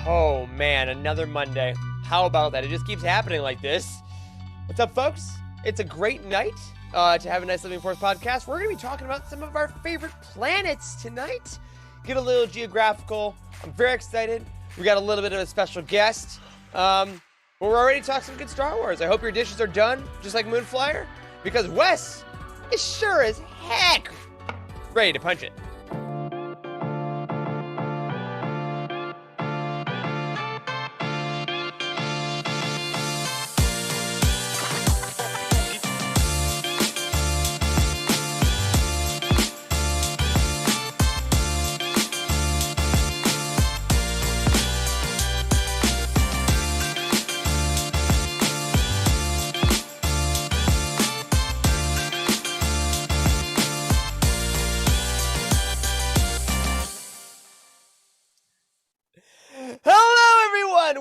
Oh man, another Monday. How about that? It just keeps happening like this. What's up, folks? It's a great night to have a nice Living Force podcast. We're going to be talking about some of our favorite planets tonight. Get a little geographical. I'm very excited. We got a little bit of a special guest. But we're already talking some good Star Wars. I hope your dishes are done, just like Moonflyer, because Wes is sure as heck ready to punch it.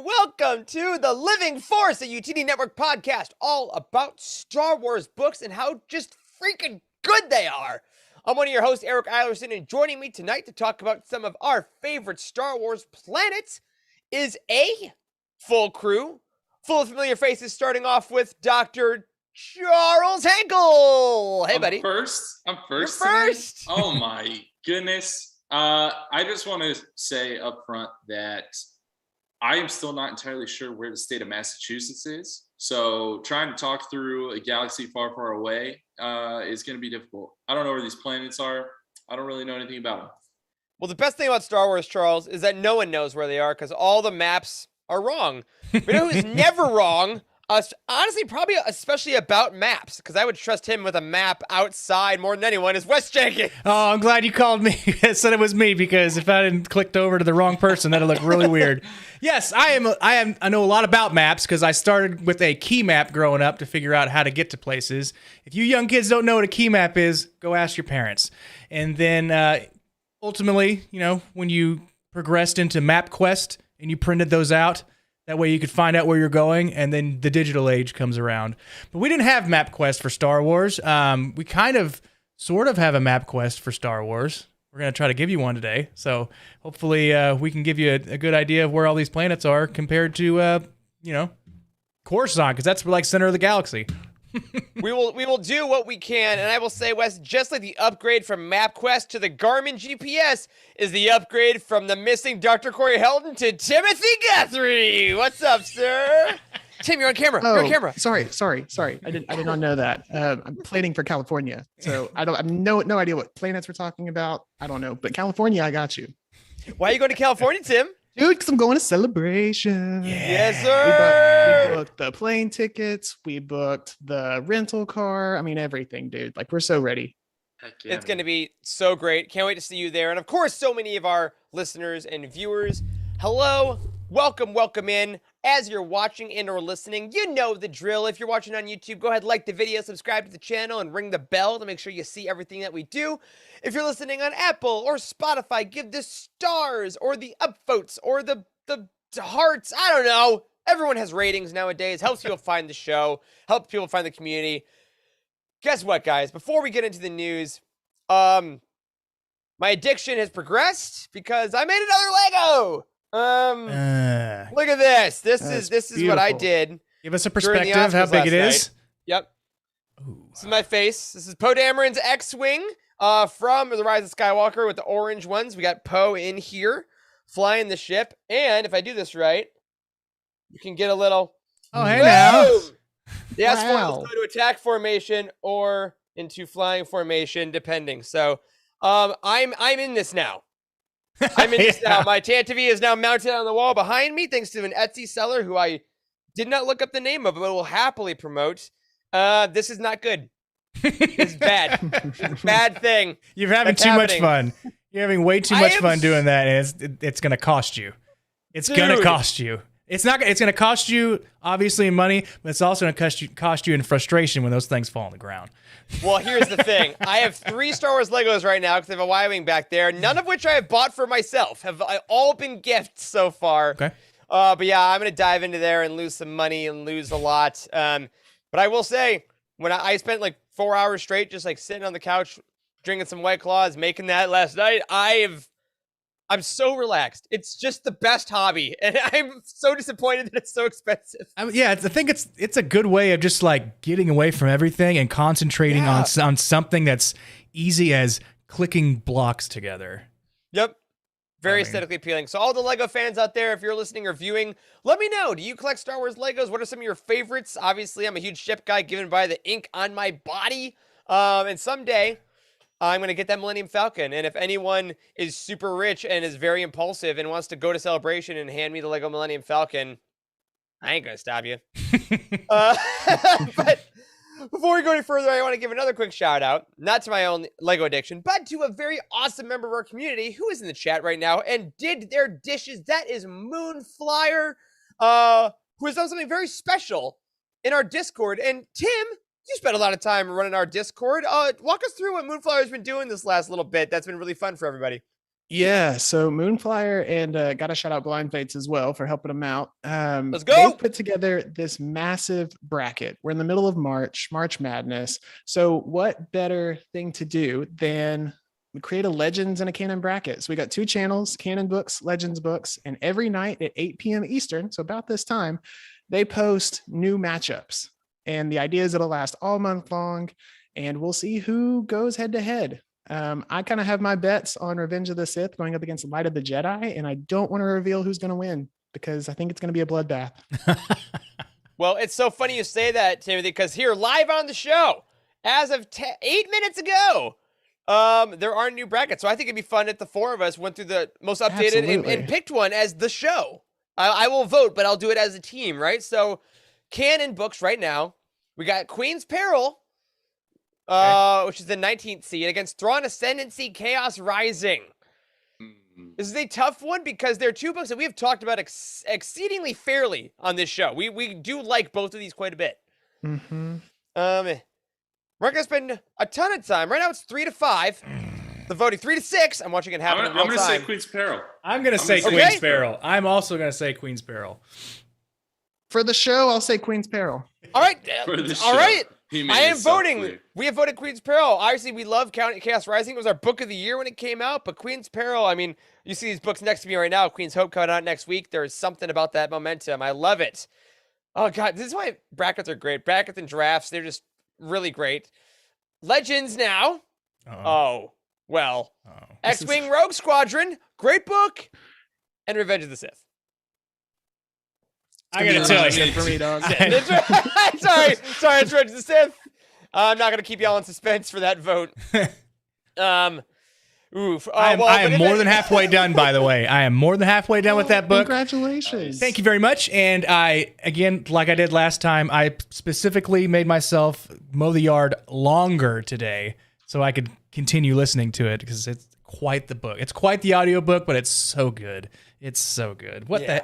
Welcome to the Living Force, a UTD Network podcast all about Star Wars books and how just freaking good they are. I'm one of your hosts, Eric Eilerson, and joining me tonight to talk about some of our favorite Star Wars planets is a full crew, full of familiar faces, starting off with Dr. Charles Henkel. Hey, buddy. I'm first. You're first. Oh, my goodness. I just want to say up front that I am still not entirely sure where the state of Massachusetts is. So trying to talk through a galaxy far, far away is going to be difficult. I don't know where these planets are. I don't really know anything about them. Well, the best thing about Star Wars, Charles, is that no one knows where they are because all the maps are wrong. But you know who's never wrong? Honestly, probably especially about maps, because I would trust him with a map outside more than anyone, is Wes Jenkins. Oh, I'm glad you called me. Said it was me, because if I didn't clicked over to the wrong person, that'd look really weird. Yes, I know a lot about maps because I started with a key map growing up to figure out how to get to places. If you young kids don't know what a key map is, go ask your parents. And then ultimately, when you progressed into MapQuest and you printed those out, that way you could find out where you're going, and then the digital age comes around. But we didn't have MapQuest for Star Wars. We sort of have a MapQuest for Star Wars. We're going to try to give you one today. So hopefully we can give you a good idea of where all these planets are compared to, Coruscant, because that's like center of the galaxy. We will do what we can, and I will say, Wes, just like the upgrade from MapQuest to the Garmin GPS is the upgrade from the missing Dr. Corey Heldon to Timothy Guthrie. What's up, sir? Tim, you're on camera. Oh, you're on camera. Sorry. I did not know that. I'm planning for California, so I have no idea what planets we're talking about. I don't know, but California, I got you. Why are you going to California, Tim? Dude, because I'm going to Celebration. Yes, sir. We booked the plane tickets. We booked the rental car. I mean, everything, dude. Like, we're so ready. Heck yeah, It's going to be so great. Can't wait to see you there. And of course, so many of our listeners and viewers. Hello. Welcome in. As you're watching and or listening, you know the drill. If you're watching on YouTube, go ahead, like the video, subscribe to the channel, and ring the bell to make sure you see everything that we do. If you're listening on Apple or Spotify, give the stars or the upvotes or the hearts. I don't know. Everyone has ratings nowadays. Helps people find the show. Helps people find the community. Guess what, guys? Before we get into the news, my addiction has progressed because I made another Lego. Look at this. This is beautiful. what I did. Give us a during the perspective how Oscars big it last is. night. Yep. Ooh. This is my face. This is Poe Dameron's X-Wing from The Rise of Skywalker with the orange ones. We got Poe in here flying the ship. And if I do this right, you can get a little... Oh, hey now. The S4 Wow. will go to attack formation or into flying formation, depending. So I'm in this now. I'm in this now. My Tantive is now mounted on the wall behind me, thanks to an Etsy seller who I did not look up the name of, but will happily promote. This is not good. It's bad. It's a bad thing. You're having That's too happening. much fun. You're having way too much fun doing that, and it's going to cost you. It's going to Dude. cost you. It's going to cost you, obviously, in money, but it's also going to cost you in frustration when those things fall on the ground. Well, here's the thing. I have 3 Star Wars Legos right now because I have a Y-Wing back there, none of which I have bought for myself. Have all been gifts so far. Okay. But yeah, I'm going to dive into there and lose some money and lose a lot. But I will say, when I spent like 4 hours straight just like sitting on the couch, drinking some White Claws, making that last night, I I'm so relaxed. It's just the best hobby, and I'm so disappointed that it's so expensive. I think it's a good way of just like getting away from everything and concentrating Yeah. on something that's easy as clicking blocks together. Yep. Very I mean- aesthetically appealing. So all the Lego fans out there, if you're listening or viewing, let me know. Do you collect Star Wars Legos? What are some of your favorites? Obviously, I'm a huge ship guy, given by the ink on my body. And someday, I'm going to get that Millennium Falcon. And if anyone is super rich and is very impulsive and wants to go to Celebration and hand me the Lego Millennium Falcon, I ain't going to stop you. But before we go any further, I want to give another quick shout out, not to my own Lego addiction, but to a very awesome member of our community who is in the chat right now and did their dishes. That is Moonflyer, who has done something very special in our Discord. And Tim, you spent a lot of time running our Discord. Walk us through what Moonflyer's been doing this last little bit. That's been really fun for everybody. Yeah, so Moonflyer and got to shout out Blind Fates as well for helping them out. Let's go. They've put together this massive bracket. We're in the middle of March Madness. So what better thing to do than create a Legends and a Canon bracket? So we got 2 channels, Canon Books, Legends Books, and every night at 8 p.m. Eastern, so about this time, they post new matchups. And the idea is it'll last all month long, and we'll see who goes head to head. I kind of have my bets on Revenge of the Sith going up against Light of the Jedi, and I don't want to reveal who's going to win because I think it's going to be a bloodbath. Well, it's so funny you say that, Timothy, because here, live on the show, as of 8 minutes ago, there are new brackets. So I think it'd be fun if the 4 of us went through the most updated and Absolutely. picked one as the show. I will vote, but I'll do it as a team, right? So Canon Books right now, we got Queen's Peril, which is the 19th seed, against Thrawn Ascendancy Chaos Rising. This is a tough one because there are 2 books that we have talked about exceedingly fairly on this show. We do like both of these quite a bit. Mm-hmm. We're not gonna spend a ton of time. Right now it's 3-5. The voting 3-6. I'm watching it happen in I'm real going to say time. Queen's Peril. I'm gonna say gonna say Queen's Queen's Peril. I'm also gonna say Queen's Peril. For the show, I'll say Queen's Peril. All right, For the all show. right. He made I am himself voting. clear. We have voted Queen's Peril. Obviously, we love Chaos Rising. It was our book of the year when it came out. But Queen's Peril, I mean, you see these books next to me right now. Queen's Hope coming out next week. There is something about that momentum. I love it. Oh, God. This is why brackets are great. Brackets and drafts, they're just really great. Legends now. Oh, well. X-Wing Rogue Squadron. Great book. And Revenge of the Sith. I gotta tell you, For me, dog. That's right. sorry, it's Revenge of the Sith. I'm not gonna keep y'all in suspense for that vote. Oof. I am more than halfway done, by the way. I am more than halfway done with that book. Congratulations. Thank you very much. And I, again, like I did last time, I specifically made myself mow the yard longer today so I could continue listening to it because it's quite the book. It's quite the audiobook, but it's so good. It's so good. What the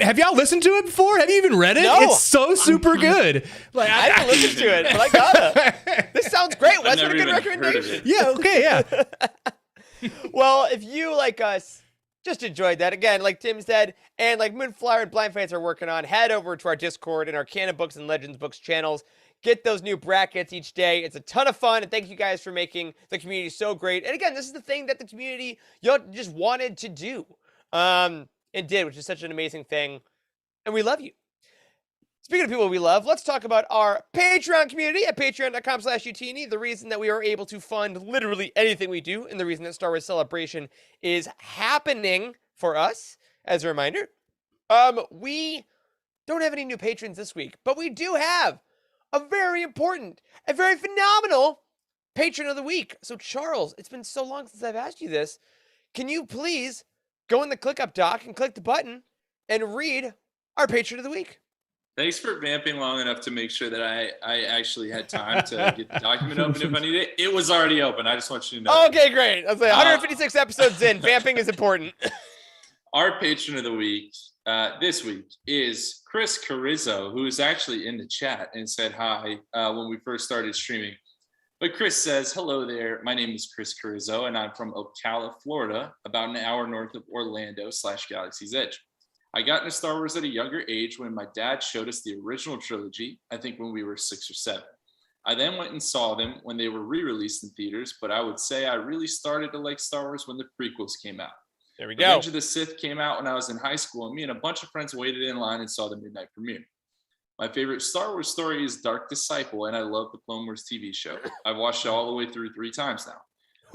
have y'all listened to it before? Have you even read it? No. It's so super good. Like I haven't listened to it, but I gotta. This sounds great. Wes, what a never good even heard of recommendation. it. Yeah, okay, yeah. Well, if you, like us, just enjoyed that, again, like Tim said, and like Moonflyer and Blind Fates are working on, head over to our Discord and our Canon Books and Legends Books channels. Get those new brackets each day. It's a ton of fun, and thank you guys for making the community so great. And again, this is the thing that the community y'all just wanted to do, and did, which is such an amazing thing. And we love you. Speaking of people we love, let's talk about our Patreon community at patreon.com/utini. The reason that we are able to fund literally anything we do, and the reason that Star Wars Celebration is happening for us, as a reminder. We don't have any new patrons this week, but we do have a very important and very phenomenal patron of the week. So Charles, it's been so long since I've asked you this. Can you please go in the ClickUp doc and click the button and read our patron of the week? Thanks for vamping long enough to make sure that I actually had time to get the document open if I need it. It was already open. I just want you to know. Okay, great. I was like, 156 episodes in. Vamping is important. Our patron of the week this week is Chris Carrizzo, who is actually in the chat and said hi when we first started streaming. But Chris says, hello there. My name is Chris Carrizzo, and I'm from Ocala, Florida, about an hour north of Orlando / Galaxy's Edge. I got into Star Wars at a younger age when my dad showed us the original trilogy, I think when we were 6 or 7. I then went and saw them when they were re-released in theaters, but I would say I really started to like Star Wars when the prequels came out. There we go. Revenge of the Sith came out when I was in high school, and me and a bunch of friends waited in line and saw the midnight premiere. My favorite Star Wars story is Dark Disciple, and I love the Clone Wars TV show. I've watched it all the way through 3 times now.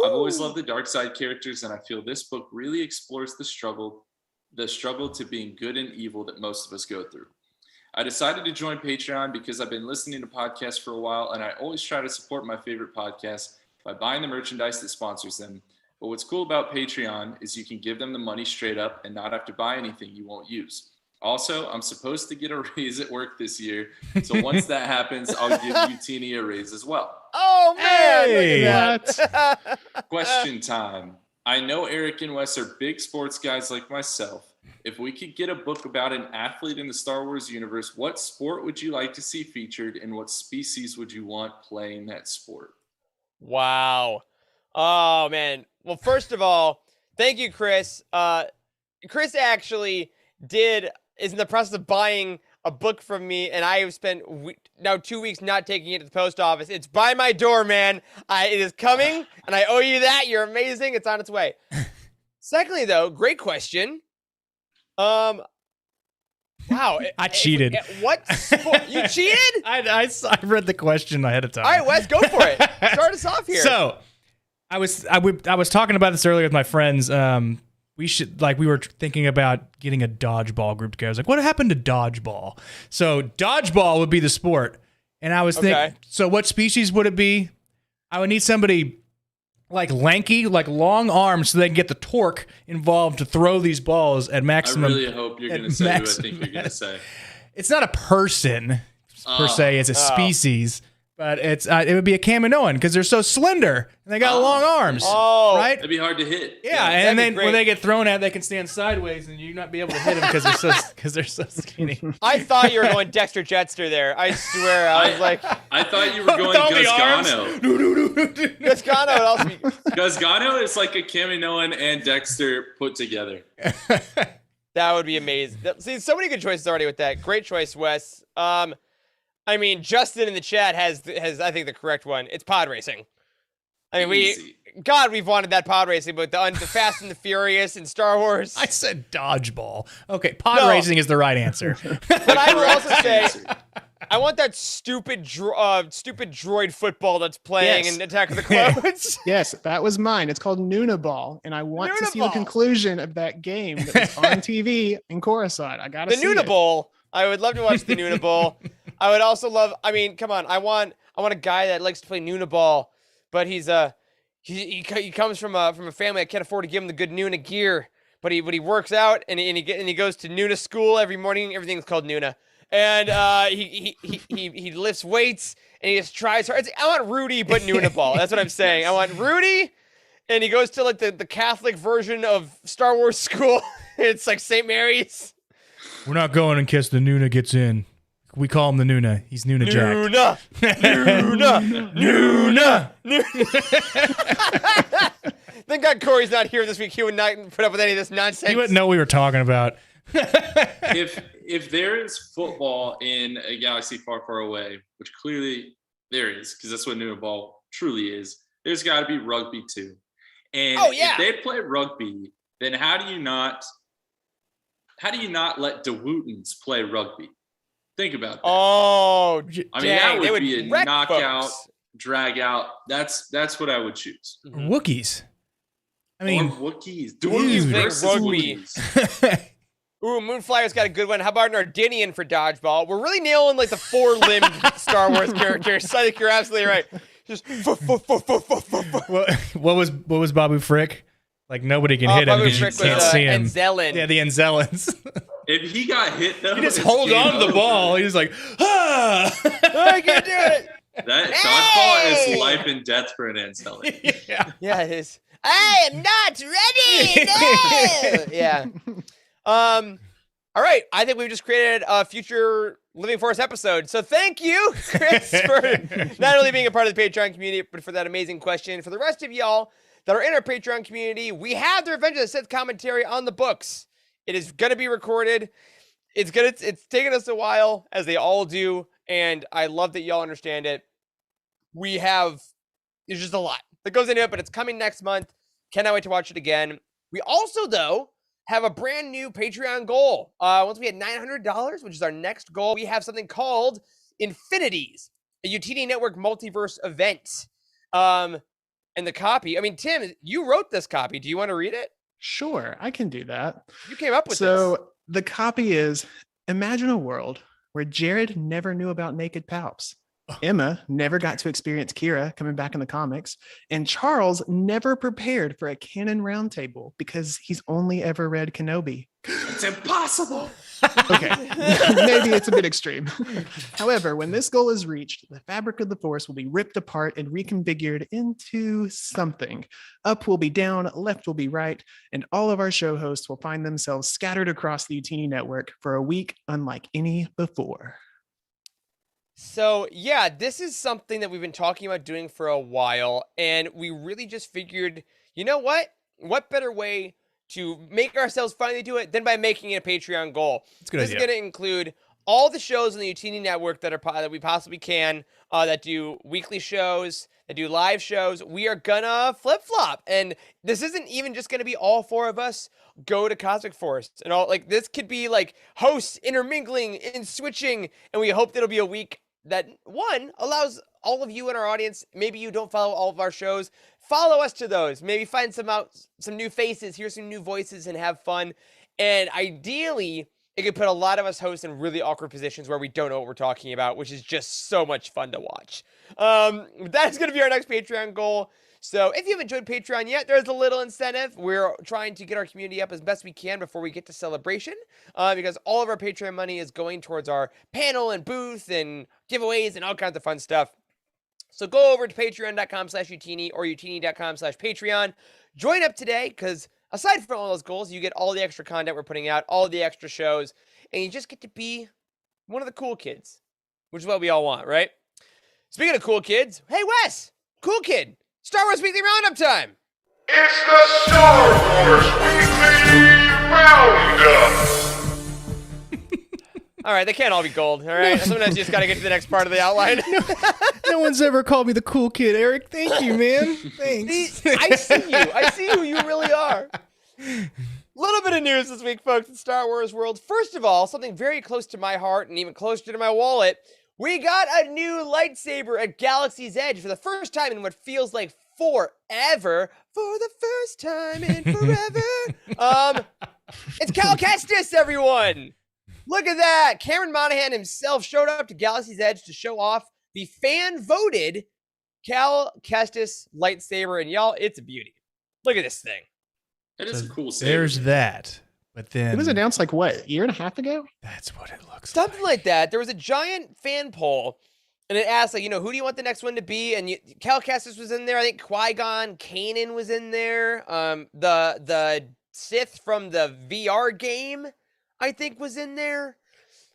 I've always loved the dark side characters, and I feel this book really explores the struggle to being good and evil that most of us go through. I decided to join Patreon because I've been listening to podcasts for a while, and I always try to support my favorite podcasts by buying the merchandise that sponsors them. But what's cool about Patreon is you can give them the money straight up and not have to buy anything you won't use. Also, I'm supposed to get a raise at work this year. So once that happens, I'll give you Teeny a raise as well. Oh, man. Hey. Look at that. Question time. I know Eric and Wes are big sports guys like myself. If we could get a book about an athlete in the Star Wars universe, what sport would you like to see featured, and what species would you want playing that sport? Wow. Oh, man. Well, first of all, thank you, Chris. Chris actually is in the process of buying a book from me, and I have spent now 2 weeks not taking it to the post office. It's by my door, man. It is coming, and I owe you that. You're amazing. It's on its way. Secondly, though, great question. Wow. I cheated. What sport? You cheated? I read the question ahead of time. All right, Wes, go for it. Start us off here. So, I was talking about this earlier with my friends. We were thinking about getting a dodgeball group together. I was like, what happened to dodgeball? So dodgeball would be the sport. And I was thinking, so what species would it be? I would need somebody like lanky, like long arms, so they can get the torque involved to throw these balls at maximum. I really hope you're going to say who I think you're going to say. It's not a person per se, it's a species. But it would be a Kaminoan because they're so slender and they got long arms. Oh, right? That'd be hard to hit. Yeah, and then when they get thrown at, they can stand sideways and you not be able to hit them because they're so skinny. I thought you were going Dexter Jetster there. I swear, I was like, I thought you were going Guzgano. Guzgano would also be. Guzgano is like a Kaminoan and Dexter put together. That would be amazing. See, so many good choices already with that. Great choice, Wes. I mean, Justin in the chat has I think the correct one. It's pod racing. I mean, we've wanted that pod racing, but the Fast and the Furious and Star Wars. I said dodgeball. Okay, pod racing is the right answer. But I will also say, I want that stupid droid football that's playing in Attack of the Clones. Yes, that was mine. It's called Noonaball, and I want to see the conclusion of that game that was on TV in Coruscant. I gotta see the Noonaball. I would love to watch the Noonaball. I would also love. I mean, come on. I want a guy that likes to play Noonaball, but he comes from a family that can't afford to give him the good Nuna gear. But he works out and he goes to Nuna school every morning. Everything's called Nuna, and he lifts weights and he just tries hard. I want Rudy, but Noonaball. That's what I'm saying. I want Rudy, and he goes to like the Catholic version of Star Wars school. It's like St. Mary's. We're not going in case the Nuna gets in. We call him the Nuna. He's Nuna Jack. Nuna. Thank God Corey's not here this week. He would not put up with any of this nonsense. He wouldn't know what we were talking about. If there is football in a galaxy far, far away, which clearly there is, because that's what Noonaball truly is, there's got to be rugby too. And if they play rugby, then how do you not let DeWootens play rugby? Think about that. Oh, I mean, that would be a knockout, drag out. That's what I would choose. Wookiees. I mean, Wookiees. Wookiees versus rugby. Wookiees. Ooh, Moonflyer's got a good one. How about an Ardinian for dodgeball? We're really nailing like the 4-limbed Star Wars characters. I think you're absolutely right. Just what was Babu Frick? Like nobody can hit him because you can't see him. Anzellan. Yeah, the Anzellans. If he got hit, though, he just holds on to the ball. He's like, I can't do it. That dodgeball is life and death for an Anzellan. Yeah, it is. I am not ready. No. Yeah. All right. I think we've just created a future Living Force episode. So thank you, Chris, for not only being a part of the Patreon community, but for that amazing question. For the rest of y'all that are in our Patreon community, we have the Revenge of the Sith commentary on the books. It is going to be recorded. It's taken us a while, as they all do, and I love that y'all understand it. There's just a lot that goes into it, but it's coming next month. Cannot wait to watch it again. We also, though, have a brand new Patreon goal. Once we hit $900, which is our next goal, we have something called Infinities, a UTD Network multiverse event. And the copy, I mean, Tim, you wrote this copy. Do you want to read it? Sure, I can do that. You came up with this. So the copy is: imagine a world where Jared never knew about naked palps. Emma never got to experience Kira coming back in the comics, and Charles never prepared for a canon roundtable because he's only ever read Kenobi. It's impossible. Okay, maybe it's a bit extreme. However, when this goal is reached, the fabric of the Force will be ripped apart and reconfigured into something. Up will be down, left will be right, and all of our show hosts will find themselves scattered across the Utini network for a week unlike any before. So, yeah, this is something that we've been talking about doing for a while, and we really just figured, you know what? What better way to make ourselves finally do it than by making it a Patreon goal? It's a good This idea. is going to include all the shows on the Utini Network that we possibly can, that do weekly shows, that do live shows. We are gonna flip-flop, and this isn't even just gonna be all four of us go to Cosmic Force and all. Like, this could be like hosts intermingling and switching, and we hope that it'll be a week that, one, allows all of you in our audience, maybe you don't follow all of our shows, follow us to those. Maybe find some new faces, hear some new voices, and have fun. And ideally, it could put a lot of us hosts in really awkward positions where we don't know what we're talking about, which is just so much fun to watch. That's going to be our next Patreon goal. So if you haven't joined Patreon yet, there's a little incentive. We're trying to get our community up as best we can before we get to Celebration, because all of our Patreon money is going towards our panel and booth and giveaways and all kinds of fun stuff. So go over to patreon.com/Utini or utini.com/Patreon. Join up today, because aside from all those goals, you get all the extra content we're putting out, all the extra shows, and you just get to be one of the cool kids, which is what we all want, right? Speaking of cool kids, hey, Wes, cool kid, Star Wars Weekly Roundup time. It's the Star Wars Weekly Roundup. All right, they can't all be gold, all right? Sometimes you just got to get to the next part of the outline. No one's ever called me the cool kid, Eric. Thank you, man. See, Thanks. I see you. I see who you really are. Little bit of news this week, folks, in Star Wars world. First of all, something very close to my heart and even closer to my wallet. We got a new lightsaber at Galaxy's Edge for the first time in what feels like forever. For the first time in forever. It's Cal Kestis, everyone. Look at that. Cameron Monaghan himself showed up to Galaxy's Edge to show off the fan-voted Cal Kestis lightsaber. And y'all, it's a beauty. Look at this thing. That is a cool saber. There's that. But then It was announced like what, a year and a half ago? that's what it looks Something like that. There was a giant fan poll, and it asked, like, who do you want the next one to be? And Cal Kestis was in there. I think Qui-Gon Kanan was in there. The Sith from the VR game, I think, was in there.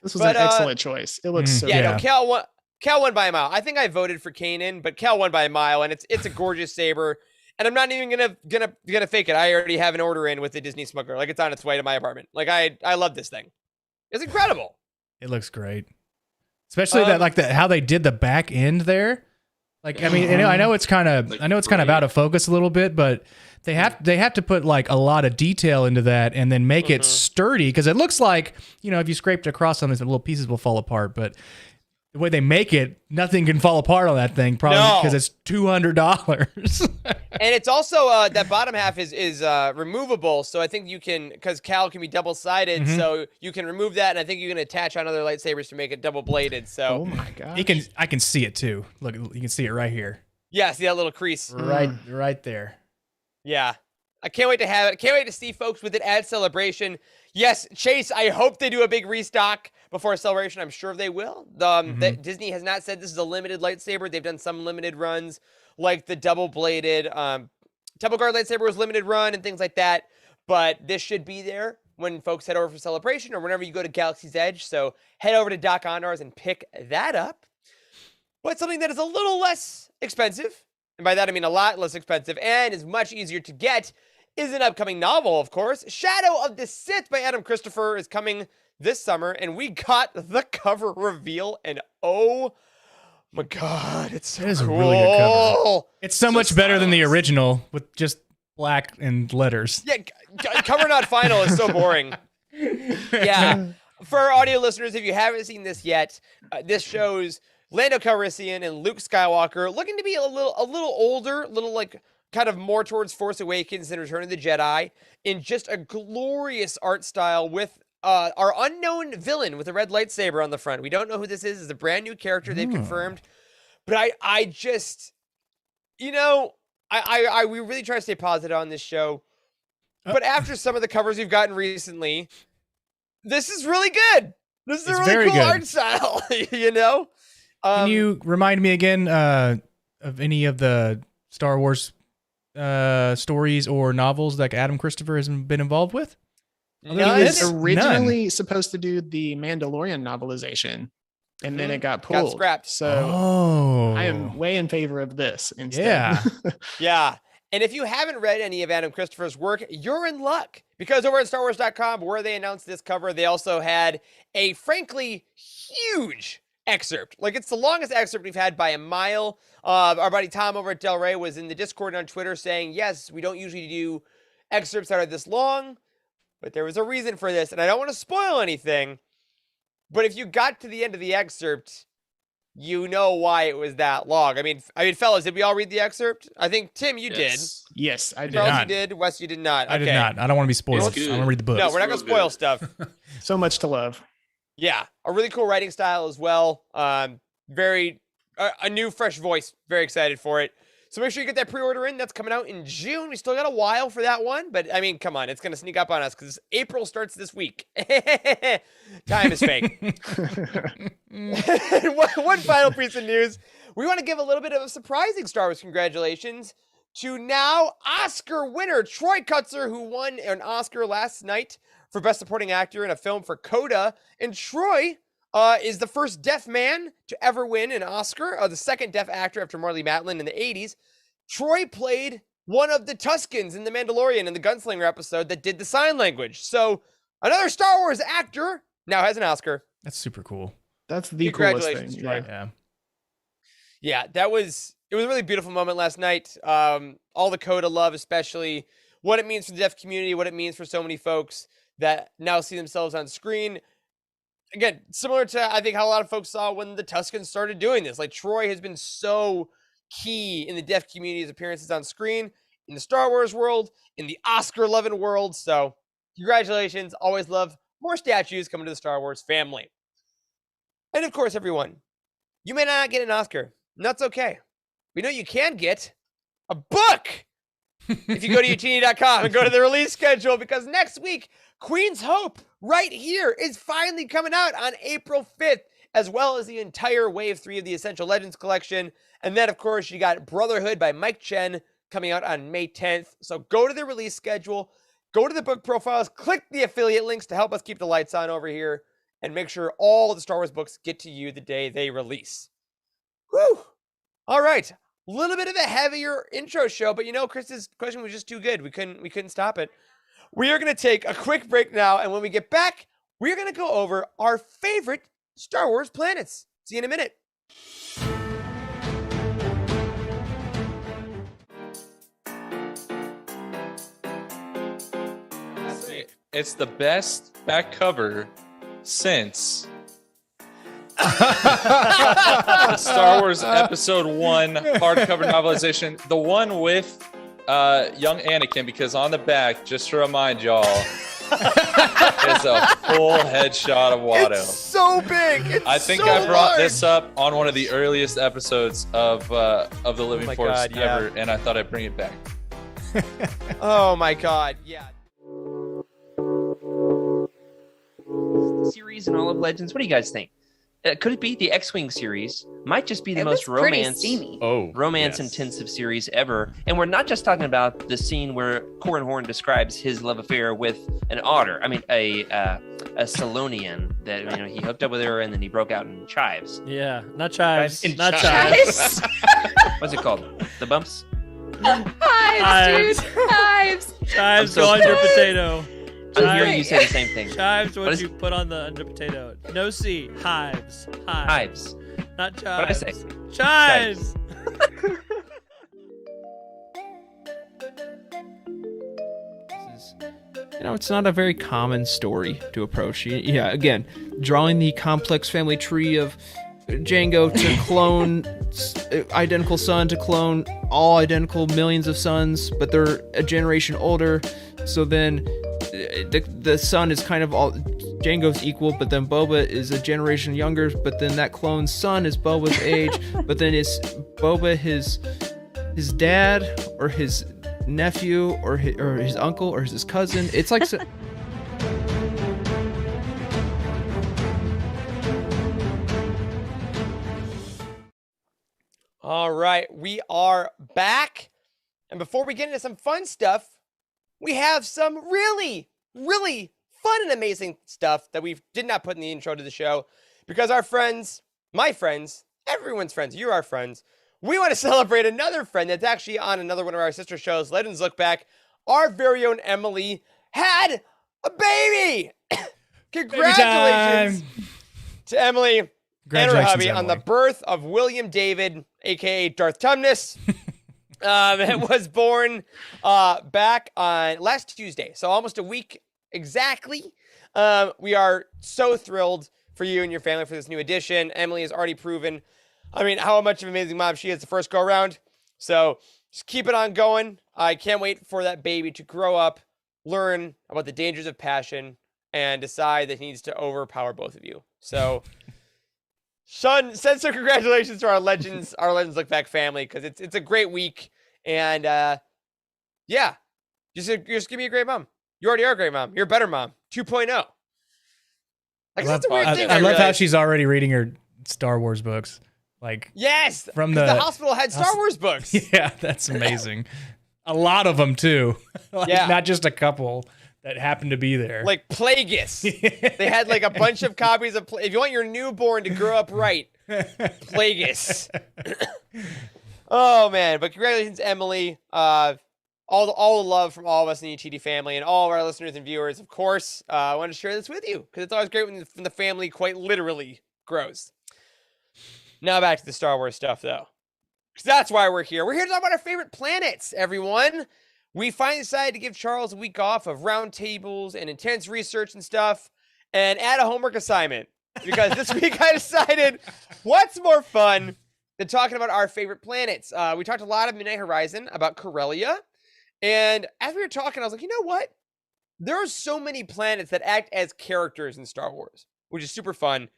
This was But, an excellent choice. It looks Mhm. so Yeah, good. no, Cal won by a mile. I think I voted for Kanan, but Cal won by a mile, and it's a gorgeous saber. And I'm not even gonna fake it. I already have an order in with the Disney smuggler. Like, it's on its way to my apartment. Like, I love this thing. It's incredible. It looks great, especially that how they did the back end there. Like, I mean, I know it's kind of Like out of focus a little bit, but they have to put like a lot of detail into that and then make it sturdy, because it looks like, if you scraped across on these little pieces will fall apart, but the way they make it, nothing can fall apart on that thing, probably No. because it's $200. And it's also that bottom half is removable, so I think you can, because Cal can be double-sided, so you can remove that, and I think you can attach on other lightsabers to make it double-bladed. Oh So my god. I can see it too. Look, you can see it right here, yeah, see that little crease? right there. Yeah, I can't wait to have it. Can't wait to see folks with it at Celebration. Yes, Chase, I hope they do a big restock before Celebration. I'm sure they will. Disney has not said this is a limited lightsaber. They've done some limited runs, like the double-bladed Temple Guard lightsaber was limited run and things like that. But this should be there when folks head over for Celebration or whenever you go to Galaxy's Edge. So head over to Doc Ondar's and pick that up. But something that is a little less expensive, and by that I mean a lot less expensive, and is much easier to get, is an upcoming novel, of course. Shadow of the Sith by Adam Christopher is coming this summer, and we got the cover reveal, and oh my god, it's so It is a cool. really good cover. It's so much So better than the stylish. original with just black and letters. Yeah, cover not final is so boring. Yeah. For our audio listeners, if you haven't seen this yet, this shows Lando Calrissian and Luke Skywalker looking to be a little older, a little like kind of more towards Force Awakens than Return of the Jedi, in just a glorious art style with our unknown villain with a red lightsaber on the front. We don't know who this is. It's a brand new character they've confirmed. But I just, we really try to stay positive on this show. But after some of the covers we've gotten recently, this is really good. This is a really cool art style, Can you remind me again of any of the Star Wars stories or novels that Adam Christopher has been involved with? He was originally supposed to do the Mandalorian novelization, and then it got pulled. Got scrapped. So I am way in favor of this instead. Yeah. Yeah. And if you haven't read any of Adam Christopher's work, you're in luck, because over at StarWars.com, where they announced this cover, they also had a frankly huge excerpt. Like, it's the longest excerpt we've had by a mile. Our buddy Tom over at Del Rey was in the Discord on Twitter saying, yes, we don't usually do excerpts that are this long, but there was a reason for this. And I don't want to spoil anything, but if you got to the end of the excerpt, you know why it was that long. I mean, fellas, did we all read the excerpt? I think, Tim, you did. Yes, I did. Charles, you did. Wes, you did not. I did not. I don't want to be spoiled. I want to read the book. No, we're not going to spoil stuff. So much to love. Yeah, a really cool writing style as well. Very a new, fresh voice. Very excited for it. So make sure you get that pre-order in. That's coming out in June. We still got a while for that one, but I mean, come on, it's going to sneak up on us because April starts this week. Time is fake. One final piece of news. We want to give a little bit of a surprising Star Wars congratulations to now Oscar winner Troy Kutzer, who won an Oscar last night for Best Supporting Actor in a film for Coda. And Troy is the first deaf man to ever win an Oscar, the second deaf actor after Marlee Matlin in the 80s. Troy played one of the Tuskens in The Mandalorian in the Gunslinger episode that did the sign language. So another Star Wars actor now has an Oscar. That's super cool. That's the coolest thing. Troy. Yeah. Yeah, it was a really beautiful moment last night. All the Coda love, especially what it means for the deaf community, what it means for so many folks that now see themselves on screen. Again, similar to, I think, how a lot of folks saw when the Tuskens started doing this. Like, Troy has been so key in the deaf community's appearances on screen, in the Star Wars world, in the Oscar-loving world. So, congratulations. Always love more statues coming to the Star Wars family. And, of course, everyone, you may not get an Oscar, and that's okay. We know you can get a book if you go to utini.com and go to the release schedule, because next week, Queen's Hope right here is finally coming out on April 5th, as well as the entire Wave 3 of the Essential Legends collection. And then, of course, you got Brotherhood by Mike Chen coming out on May 10th. So go to the release schedule, go to the book profiles, click the affiliate links to help us keep the lights on over here, and make sure all the Star Wars books get to you the day they release. Whew! All right. A little bit of a heavier intro show, but Chris's question was just too good. We couldn't stop it. We are going to take a quick break now, and when we get back, we're going to go over our favorite Star Wars planets. See you in a minute. It's the best back cover since Star Wars Episode 1 hardcover novelization. The one with young Anakin, because on the back, just to remind y'all, is a full headshot of Watto. It's so big. I think I brought this up on one of the earliest episodes of the Living Force ever, and I thought I'd bring it back. Oh my God, yeah. Series and all of Legends. What do you guys think? Could it be the X-Wing series? Might just be the most romance-intensive series ever. And we're not just talking about the scene where Corran Horn describes his love affair with an otter. I mean, a Salonian that he hooked up with her and then he broke out in chives. Yeah, not chives. Not chives. What's it called? The bumps? Hives, dude. Hives. Chives go on your potato. I'm hearing you say the same thing. Chives, what you put on the under potato. No C. Hives. Hives. Not chives. What did I say? Chives. it's not a very common story to approach. Yeah, again, drawing the complex family tree of Django to clone identical son to clone all identical millions of sons, but they're a generation older. So then the son is kind of all Django's equal, but then Boba is a generation younger. But then that clone's son is Boba's age. But then is Boba his dad or his nephew or his uncle or his cousin? It's like. All right, we are back. And before we get into some fun stuff, we have some really, really fun and amazing stuff that we did not put in the intro to the show because our friends, my friends, everyone's friends, you're our friends, we want to celebrate another friend that's actually on another one of our sister shows, Legends Look Back. Our very own Emily had a baby. Congratulations to Emily and her hubby on the birth of William David, aka Darth Tumnus. It was born back on last Tuesday, so almost a week exactly. We are so thrilled for you and your family for this new addition. Emily has already proven, how much of an amazing mom she is the first go around. So just keep it on going. I can't wait for that baby to grow up, learn about the dangers of passion, and decide that he needs to overpower both of you. So. Sean, send some congratulations to our Legends Look Back family because it's a great week. And yeah, just give me a great mom. You already are a great mom. You're a better mom. 2.0. That's a weird thing. I love how she's already reading her Star Wars books. Yes, from the hospital had Star Wars books. Yeah, that's amazing. A lot of them too. Not just a couple that happened to be there. Like Plagueis. They had a bunch of copies of if you want your newborn to grow up right, Plagueis. Oh man, but congratulations, Emily. All the love from all of us in the ETD family and all of our listeners and viewers, of course. I want to share this with you because it's always great when the family quite literally grows. Now back to the Star Wars stuff though. Because that's why we're here. We're here to talk about our favorite planets, everyone. We finally decided to give Charles a week off of roundtables and intense research and stuff and add a homework assignment. Because this week I decided what's more fun than talking about our favorite planets. We talked a lot of Midnight Horizon about Corellia. And as we were talking, I was like, you know what? There are so many planets that act as characters in Star Wars, which is super fun.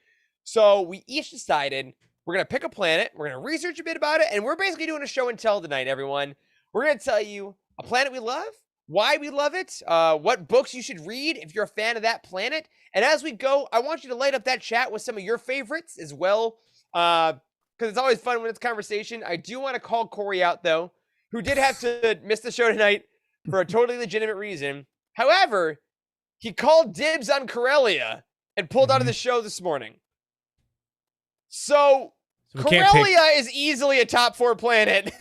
So we each decided we're going to pick a planet, we're going to research a bit about it, and we're basically doing a show and tell tonight, everyone. We're going to tell you a planet we love, why we love it, what books you should read if you're a fan of that planet. And as we go, I want you to light up that chat with some of your favorites as well, because it's always fun when it's conversation. I do want to call Corey out, though, who did have to miss the show tonight for a totally legitimate reason. However, he called dibs on Corellia and pulled out of the show this morning. So Corellia is easily a top 4 planet.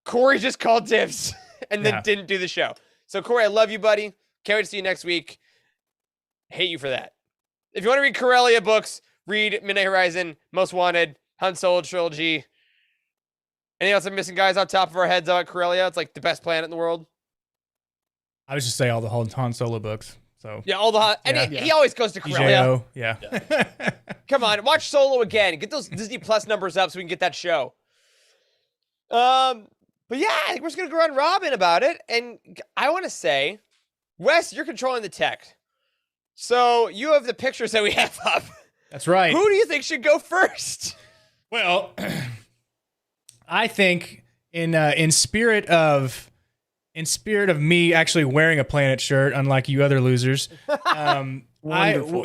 Corey just called dibs and then didn't do the show. So Corey, I love you, buddy. Can't wait to see you next week. Hate you for that. If you want to read Corellia books, read Midnight Horizon, Most Wanted, Han Solo trilogy. Anything else I'm missing, guys, off top of our heads about Corellia? It's like the best planet in the world. I was just say all the Han Solo books. So yeah, all the Han. And he always goes to Corellia. Yeah. Come on, watch Solo again. Get those Disney Plus numbers up so we can get that show. But yeah, I think we're just gonna go around Robin about it. And I want to say, Wes, you're controlling the tech, so you have the pictures that we have up. That's right. Who do you think should go first? Well, I think in spirit of me actually wearing a planet shirt, unlike you other losers. I'm sorry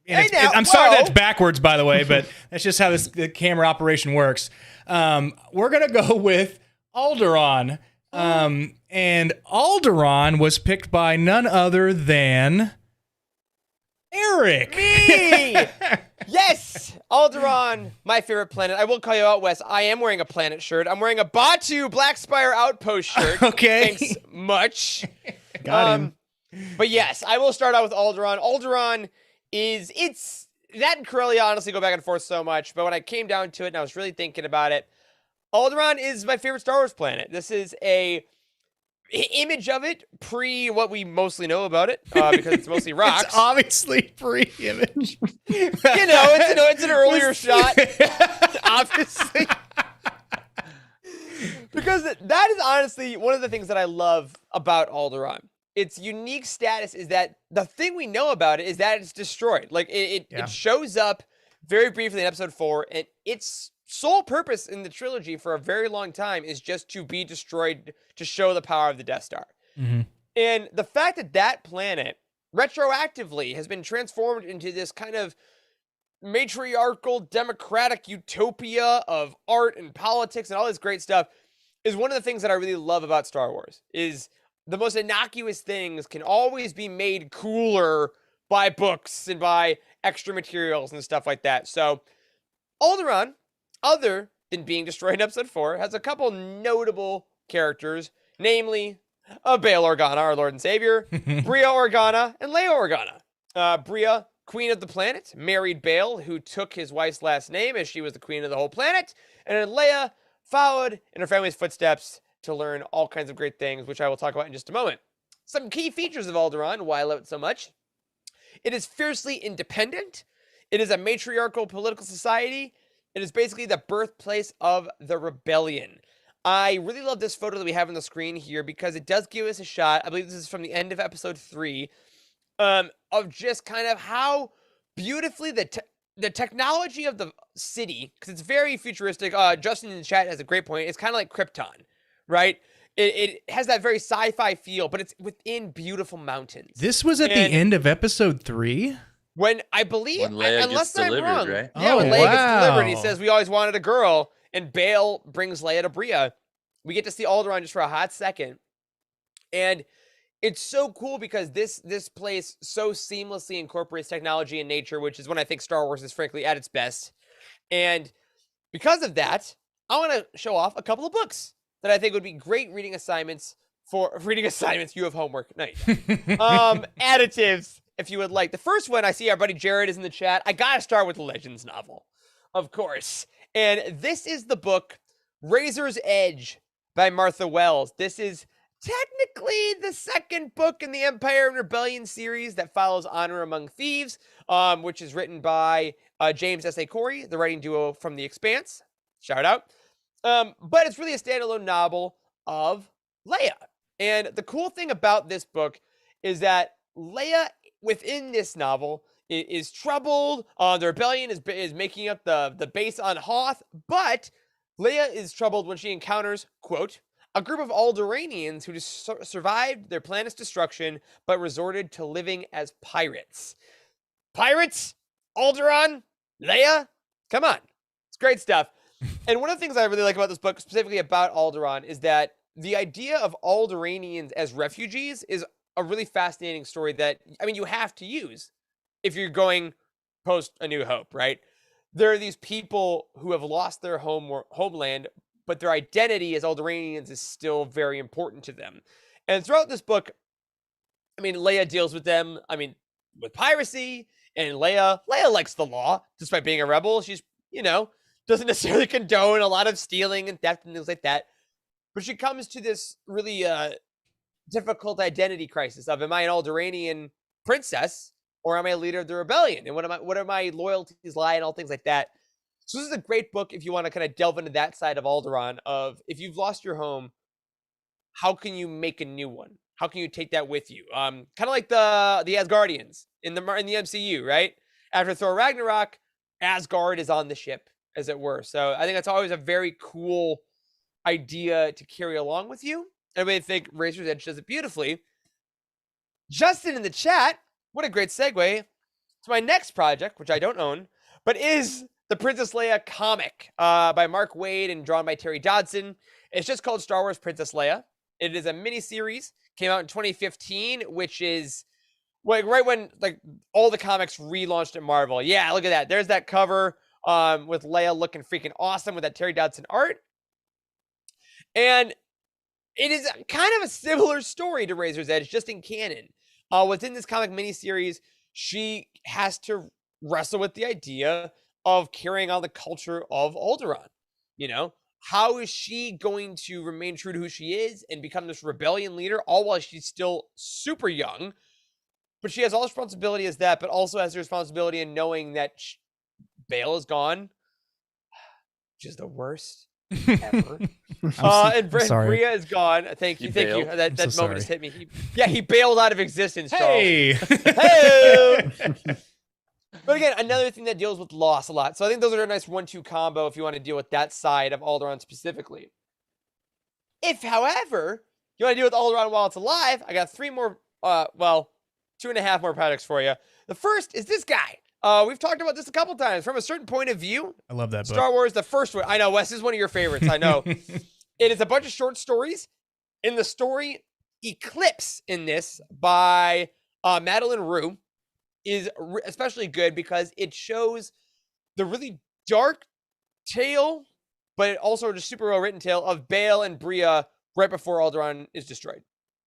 that's backwards, by the way, but that's just how the camera operation works. We're gonna go with Alderaan, and Alderaan was picked by none other than Eric. Me! Yes! Alderaan, my favorite planet. I will call you out, Wes. I am wearing a planet shirt. I'm wearing a Batu Black Spire Outpost shirt. Okay. Thanks much. Got him. But yes, I will start out with Alderaan. Alderaan it's that and Corellia honestly go back and forth so much, but when I came down to it and I was really thinking about it, Alderaan is my favorite Star Wars planet. This is a image of it pre what we mostly know about it because it's mostly rocks. It's obviously pre-image. It's an earlier shot, obviously. Because that is honestly one of the things that I love about Alderaan. Its unique status is that the thing we know about it is that it's destroyed. Like it shows up very briefly in episode 4, and its sole purpose in the trilogy for a very long time is just to be destroyed to show the power of the Death Star. Mm-hmm. And the fact that that planet retroactively has been transformed into this kind of matriarchal democratic utopia of art and politics and all this great stuff is one of the things that I really love about Star Wars. Is the most innocuous things can always be made cooler by books and by extra materials and stuff like that. So Alderaan, other than being destroyed in episode 4, has a couple notable characters, namely Bail Organa, our Lord and Savior, Bria Organa, and Leia Organa. Bria, Queen of the Planet, married Bail, who took his wife's last name as she was the queen of the whole planet, and then Leia followed in her family's footsteps to learn all kinds of great things, which I will talk about in just a moment. Some key features of Alderaan, why I love it so much. It is fiercely independent. It is a matriarchal political society. It is basically the birthplace of the rebellion. I really love this photo that we have on the screen here because it does give us a shot. I believe this is from the end of episode 3, of just kind of how beautifully the technology of the city, because it's very futuristic. Justin in the chat has a great point. It's kind of like Krypton, right? It has that very sci-fi feel, but it's within beautiful mountains. This was at the end of episode 3? When I believe, When Leia unless gets I'm delivered, wrong, right? yeah, when Leia gets delivered, he wow. says, we always wanted a girl, and Bail brings Leia to Bria. We get to see Alderaan just for a hot second. And it's so cool because this place so seamlessly incorporates technology and nature, which is when I think Star Wars is frankly at its best. And because of that, I want to show off a couple of books that I think would be great reading assignments. You have homework. Nice. Additives, if you would like. The first one, I see our buddy Jared is in the chat. I got to start with the Legends novel, of course. And this is the book Razor's Edge by Martha Wells. This is technically the second book in the Empire and Rebellion series that follows Honor Among Thieves, which is written by James S.A. Corey, the writing duo from The Expanse. Shout out. But it's really a standalone novel of Leia. And the cool thing about this book is that Leia, within this novel, is troubled. The rebellion is making up the base on Hoth, but Leia is troubled when she encounters, quote, a group of Alderaanians who survived their planet's destruction, but resorted to living as pirates. Pirates? Alderaan? Leia? Come on. It's great stuff. And one of the things I really like about this book, specifically about Alderaan, is that the idea of Alderaanians as refugees is a really fascinating story that, I mean, you have to use if you're going post A New Hope, right? There are these people who have lost their homeland, but their identity as Alderaanians is still very important to them. And throughout this book, I mean, Leia deals with them, with piracy, and Leia likes the law, despite being a rebel. She's, doesn't necessarily condone a lot of stealing and theft and things like that. But she comes to this really difficult identity crisis of, am I an Alderaanian princess, or am I a leader of the rebellion? And what are my loyalties lie, and all things like that. So this is a great book if you want to kind of delve into that side of Alderaan, of if you've lost your home, how can you make a new one? How can you take that with you? Kind of like the Asgardians in the MCU, right? After Thor Ragnarok, Asgard is on the ship, as it were. So I think that's always a very cool idea to carry along with you. And I think Razor's Edge does it beautifully. Justin in the chat, what a great segue to my next project, which I don't own, but is the Princess Leia comic by Mark Waid and drawn by Terry Dodson. It's just called Star Wars Princess Leia. It is a mini-series, came out in 2015, which is right when all the comics relaunched at Marvel. Yeah, look at that. There's that cover with Leia looking freaking awesome with that Terry Dodson art. And it is kind of a similar story to Razor's Edge, just in canon. Within this comic miniseries, she has to wrestle with the idea of carrying on the culture of Alderaan. how is she going to remain true to who she is and become this rebellion leader, all while she's still super young? But she has all the responsibility as that, but also has the responsibility in knowing that Bail is gone, which is the worst ever. And Bria is gone. Thank you. That moment sorry. just hit me. He bailed out of existence, Charles. Hey. Hey! But again, another thing that deals with loss a lot. So I think those are a nice 1-2 combo if you want to deal with that side of Alderaan specifically. If, however, you want to deal with Alderaan while it's alive, I got 3 more, 2.5 more products for you. The first is this guy. We've talked about this a couple times. From a certain point of view, I love that book. Star Wars, the first one. I know, Wes, this is one of your favorites. I know. It is a bunch of short stories. In the story, Eclipse in this by Madeline Rue is especially good because it shows the really dark tale, but also just super well written tale of Bail and Bria right before Alderaan is destroyed.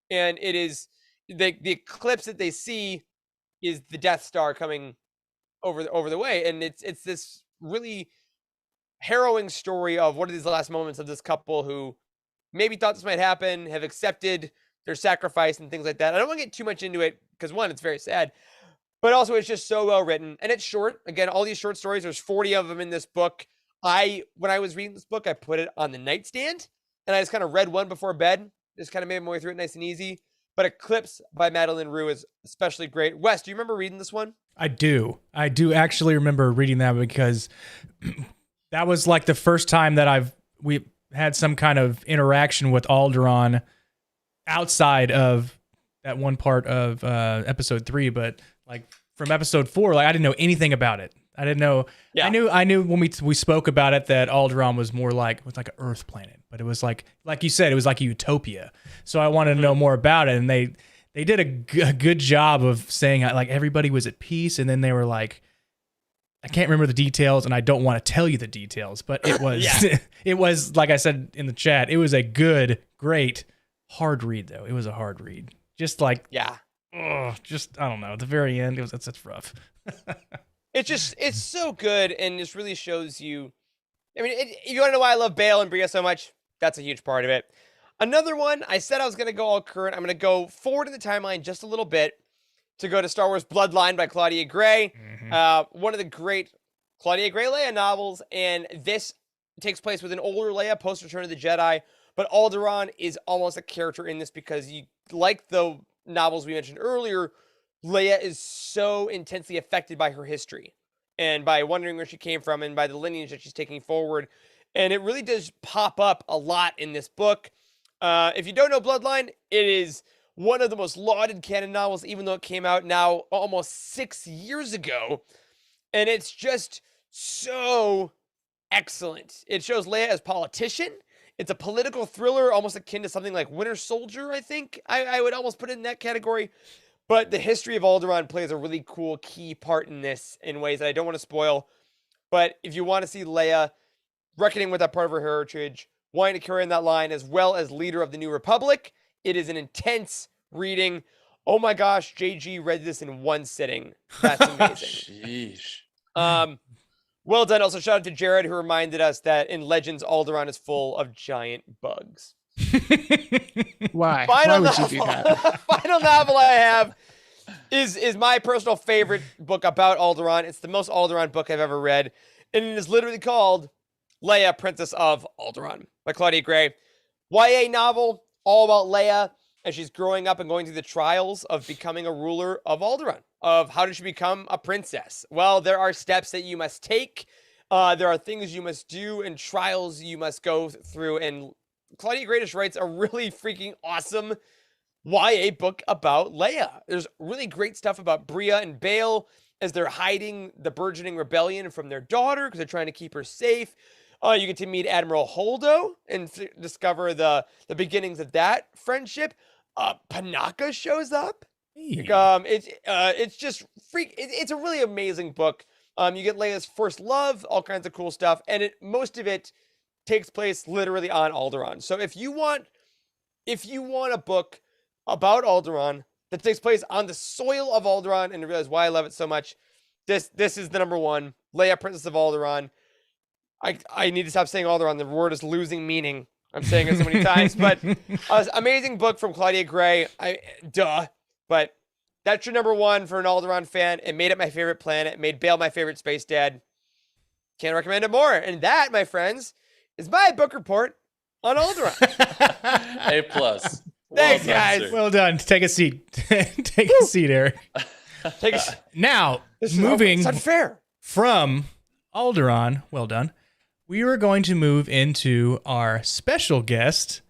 And it is the eclipse that they see is the Death Star coming over the way, and it's this really harrowing story of what are these last moments of this couple who maybe thought this might happen, have accepted their sacrifice and things like that. I don't want to get too much into it because, one, it's very sad, but also it's just so well written, and it's short. Again, all these short stories, there's 40 of them in this book. When I was reading this book, I put it on the nightstand, and I just kind of read one before bed, just kind of made my way through it nice and easy. But Eclipse by Madeline Rue is especially great. Wes, do you remember reading this one? I do actually remember reading that because that was like the first time that we had some kind of interaction with Alderaan outside of that one part of episode 3, but like from episode 4, like I didn't know anything about it. I didn't know. Yeah. I knew when we spoke about it that Alderaan was more like an Earth planet, but it was like you said, it was like a utopia. So I wanted to know more about it, and they did a good job of saying like everybody was at peace, and then they were like, I can't remember the details, and I don't want to tell you the details, but it was it was like I said in the chat, it was a good, great, hard read though. It was a hard read, just like I don't know. At the very end, it's rough. It's so good, and this really shows you. I mean, if you want to know why I love Bail and Bria so much, that's a huge part of it. Another one, I said I was going to go all current. I'm going to go forward in the timeline just a little bit to go to Star Wars Bloodline by Claudia Gray. Mm-hmm. One of the great Claudia Gray Leia novels, and this takes place with an older Leia post Return of the Jedi, but Alderaan is almost a character in this because you like the novels we mentioned earlier, Leia is so intensely affected by her history and by wondering where she came from and by the lineage that she's taking forward. And it really does pop up a lot in this book. If you don't know Bloodline, it is one of the most lauded canon novels, even though it came out now almost 6 years ago. And it's just so excellent. It shows Leia as politician. It's a political thriller, almost akin to something like Winter Soldier, I think. I would almost put it in that category. But the history of Alderaan plays a really cool key part in this in ways that I don't want to spoil. But if you want to see Leia reckoning with that part of her heritage, wanting to carry on that line, as well as leader of the New Republic, it is an intense reading. Oh my gosh, JG read this in one sitting. That's amazing. Sheesh. Well done. Also, shout out to Jared, who reminded us that in Legends, Alderaan is full of giant bugs. Why? Why would you do that? Final novel I have is my personal favorite book about Alderaan. It's the most Alderaan book I've ever read, and it is literally called Leia, Princess of Alderaan by Claudia Gray. YA novel, all about Leia as she's growing up and going through the trials of becoming a ruler of Alderaan, of how did she become a princess. Well, there are steps that you must take. There are things you must do and trials you must go through, and Claudia Gray just writes a really freaking awesome YA book about Leia. There's really great stuff about Bria and Bail as they're hiding the burgeoning rebellion from their daughter because they're trying to keep her safe. You get to meet Admiral Holdo and discover the beginnings of that friendship. Panaka shows up. It's just it's a really amazing book. You get Leia's first love, all kinds of cool stuff, and most of it takes place literally on Alderaan. So if you want a book about Alderaan that takes place on the soil of Alderaan and realize why I love it so much, this is the number one, Leia, Princess of Alderaan. I need to stop saying Alderaan. The word is losing meaning. I'm saying it so many times, but amazing book from Claudia Gray. But that's your number one for an Alderaan fan. It made it my favorite planet. It made Bail my favorite space dad. Can't recommend it more. And that, my friends, is my book report on Alderaan. A plus. Thanks, Well done, guys. sir. Well done. Take a seat. Take a seat, Eric. Take a, Now, this moving It's unfair. from Alderaan, well done. We are going to move into our special guest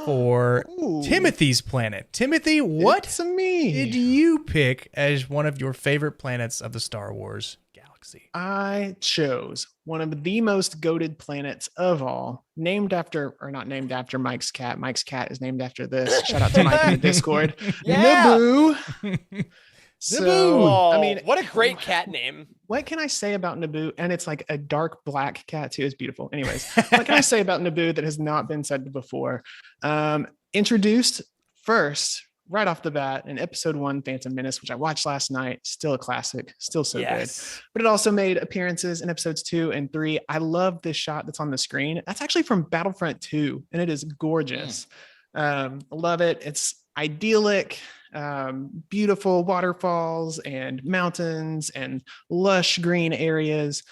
for Ooh, Timothy's planet. Timothy, what It's me. did you pick as one of your favorite planets of the Star Wars galaxy? I chose one of the most goated planets of all, named after, or not named after Mike's cat. Mike's cat is named after this. Shout out to Mike in the Discord. Yeah. Naboo. So, Oh, I mean, what a great cat name. what can I say about Naboo? And it's like a dark black cat too. It's beautiful. Anyways, what can I say about Naboo that has not been said before? Introduced first, right off the bat, in episode 1, Phantom Menace, which I watched last night. Still a classic. Still so good. But it also made appearances in episodes 2 and 3. I love this shot that's on the screen. That's actually from Battlefront 2, and it is gorgeous. Love it. It's idyllic. Beautiful waterfalls and mountains and lush green areas.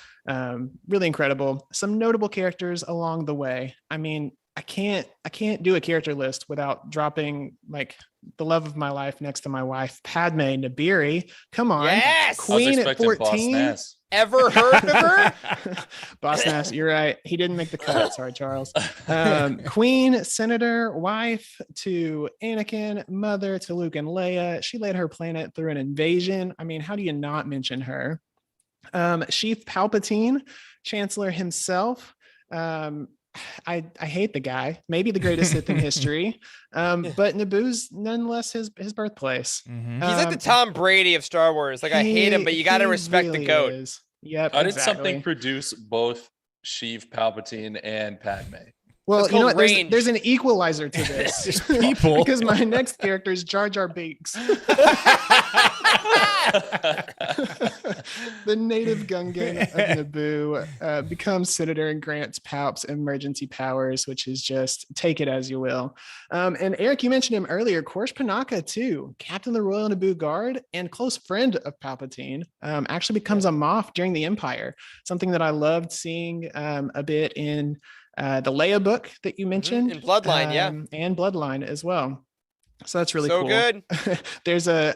Really incredible. Some notable characters along the way. I mean, I can't do a character list without dropping like the love of my life next to my wife, Padme Nabiri. Come on. Yes! Queen at 14. Boss Nass. Ever heard of her? Boss Nass, you're right. He didn't make the cut. Sorry, Charles. Queen, senator, wife to Anakin, mother to Luke and Leia. She led her planet through an invasion. I mean, how do you not mention her? Sheev Palpatine, Chancellor himself. I hate the guy, maybe the greatest Sith in history. But Naboo's nonetheless his birthplace. Mhm. He's like the Tom Brady of Star Wars. Like, I hate him, but you got to he respect the really goat. is. Yep. How did exactly. something produce both Sheev Palpatine and Padme? Well, It's you know called what? range. There's an equalizer to this. People. Because my next character is Jar Jar Binks. The native Gungan of Naboo becomes senator and grants Palps emergency powers, which is just take it as you will. And Eric, you mentioned him earlier, Korsh Panaka too, captain of the Royal Naboo Guard and close friend of Palpatine, actually becomes a Moff during the Empire. Something that I loved seeing a bit in the Leia book that you mentioned. In Bloodline, yeah. And Bloodline as well. So that's really So cool. good.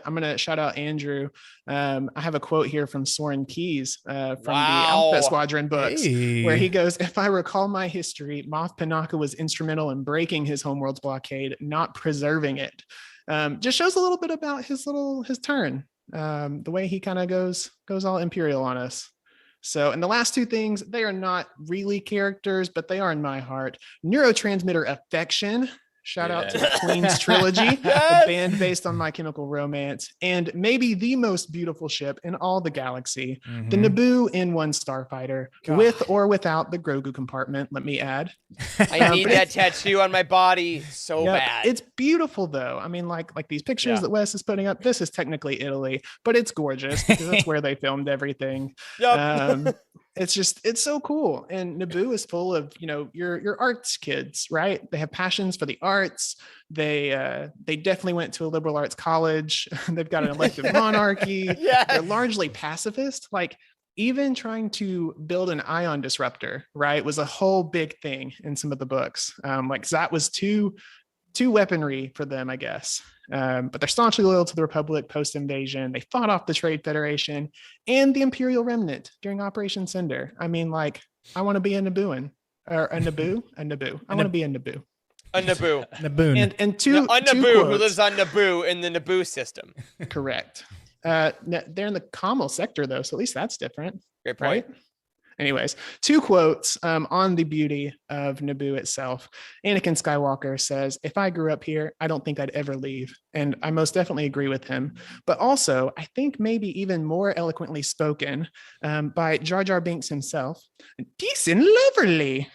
I'm going to shout out Andrew. I have a quote here from Soren Keys from the Wow. Alphabet Squadron books, Hey. where he goes, if I recall my history, Moff Panaka was instrumental in breaking his homeworld's blockade, not preserving it. Just shows a little bit about his turn, the way he kind of goes all Imperial on us. So, and the last two things, they are not really characters, but they are in my heart. Neurotransmitter Affection. Shout out to the Queen's Trilogy, Yes! a band based on My Chemical Romance, and maybe the most beautiful ship in all the galaxy, the Mhm. Naboo N1 Starfighter, God. with or without the Grogu compartment, let me add. I need but that it's- tattoo on my body so Yep, bad. It's beautiful though. I mean, like these pictures Yeah. that Wes is putting up, this is technically Italy, but it's gorgeous because that's where they filmed everything. Yup. It's so cool. And Naboo is full of, your arts kids, right? They have passions for the arts. They definitely went to a liberal arts college. They've got an elective monarchy. Yes. They're largely pacifist. Like even trying to build an ion disruptor, right, was a whole big thing in some of the books. Like that was too weaponry for them, I guess. But they're staunchly loyal to the Republic post-invasion. They fought off the Trade Federation and the Imperial Remnant during Operation Cinder. I mean, like, I want to be a Nabooan. Or a Naboo? A Naboo. I want to be a Naboo. A Naboo. Naboon. And two, A two Naboo who quotes. lives on Naboo in the Naboo system. Correct. They're in the Kamal sector, though, so at least that's different. Great point. Right? Anyways, two quotes on the beauty of Naboo itself. Anakin Skywalker says, if I grew up here, I don't think I'd ever leave. And I most definitely agree with him. But also, I think maybe even more eloquently spoken by Jar Jar Binks himself. Peace and lovely.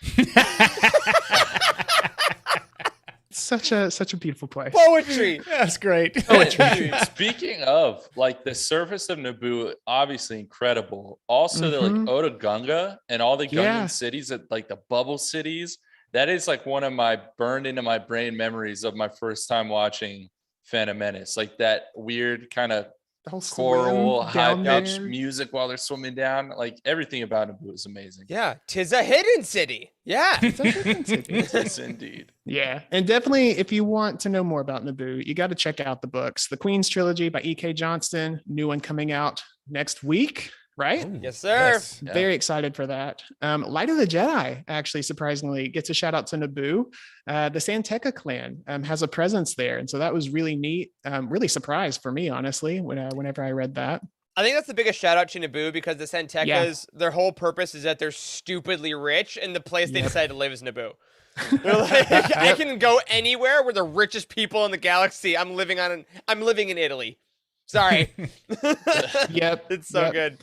such a beautiful place. Poetry. That's great. Dude, speaking of like the surface of Naboo, obviously incredible. Also, the like Otogunga and all the Gungan cities, that like the bubble cities. That is like one of my burned into my brain memories of my first time watching Phantom Menace. Like that weird kind of The whole choral, swim down high pitched there. music while they're swimming down. Like everything about Naboo is amazing. Yeah, 'tis a hidden city. Yeah. Yes, indeed. Yeah, and definitely if you want to know more about Naboo, you got to check out the books. The Queen's Trilogy by E.K. Johnston, new one coming out next week, right? Yes, sir. Yeah. Very excited for that. Light of the Jedi actually surprisingly gets a shout out to Naboo. The Santeca clan has a presence there, and so that was really neat. Really surprised for me, honestly, whenever I read that. I think that's the biggest shout out to Naboo because the Santecas, their whole purpose is that they're stupidly rich, and the place they decided to live is Naboo. They're like, I can go anywhere. We're the richest people in the galaxy. I'm living in Italy. Sorry. Yep, It's so good.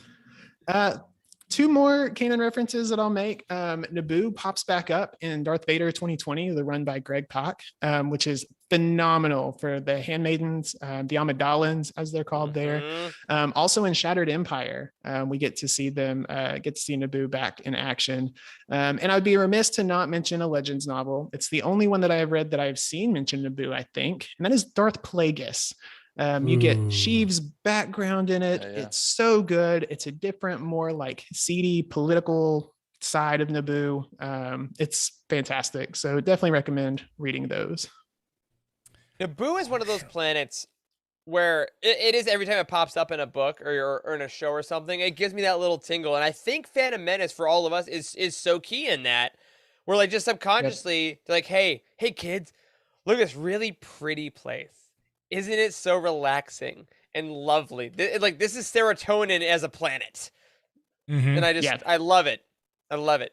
Two more canon references that I'll make. Naboo pops back up in Darth Vader 2020, the run by Greg Pak, which is phenomenal for the handmaidens, the Amidalans, as they're called there. Also in Shattered Empire, we get to see them, get to see Naboo back in action. And I'd be remiss to not mention a Legends novel. It's the only one that I have read that I've seen mention Naboo, I think, and that is Darth Plagueis. You get Sheev's background in it. Yeah. It's so good. It's a different, more like seedy political side of Naboo. It's fantastic. So definitely recommend reading those. Naboo is one of those planets where it is every time it pops up in a book or in a show or something, it gives me that little tingle. And I think Phantom Menace for all of us is so key in that. We're like just subconsciously they're like, hey kids, look at this really pretty place. Isn't it so relaxing and lovely? This is serotonin as a planet. And I love it. I love it.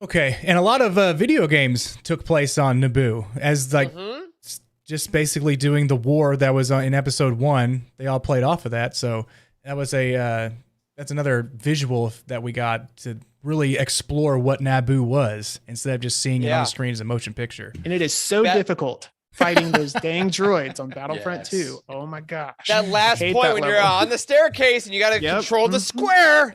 Okay, and a lot of video games took place on Naboo as like just basically doing the war that was in episode 1. They all played off of that, so that was that's another visual that we got to really explore what Naboo was instead of just seeing it on the screen as a motion picture. And it is so difficult fighting those dang droids on Battlefront 2. Oh my gosh. That last point when you're on the staircase and you got to control the square.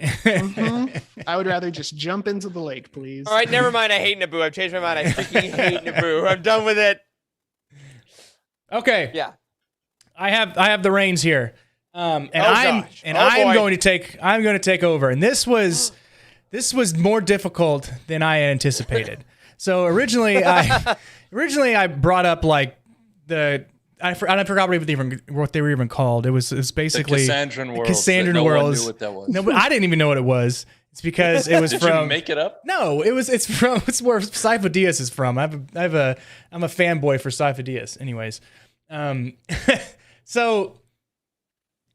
I would rather just jump into the lake, please. All right, never mind. I hate Naboo. I've changed my mind. I freaking hate Naboo. I'm done with it. Okay. Yeah. I have the reins here. I'm boy. going to take over. And this was more difficult than I anticipated. So originally I brought up like I forgot what they were even called. It was basically the Cassandran world. Cassandran world. Knew what that was. No, but I didn't even know what it was. It's because it was Did from. you make it up? No, it's where Sifo Dyas is from. I'm a fanboy for Sifo Dyas. Anyways, so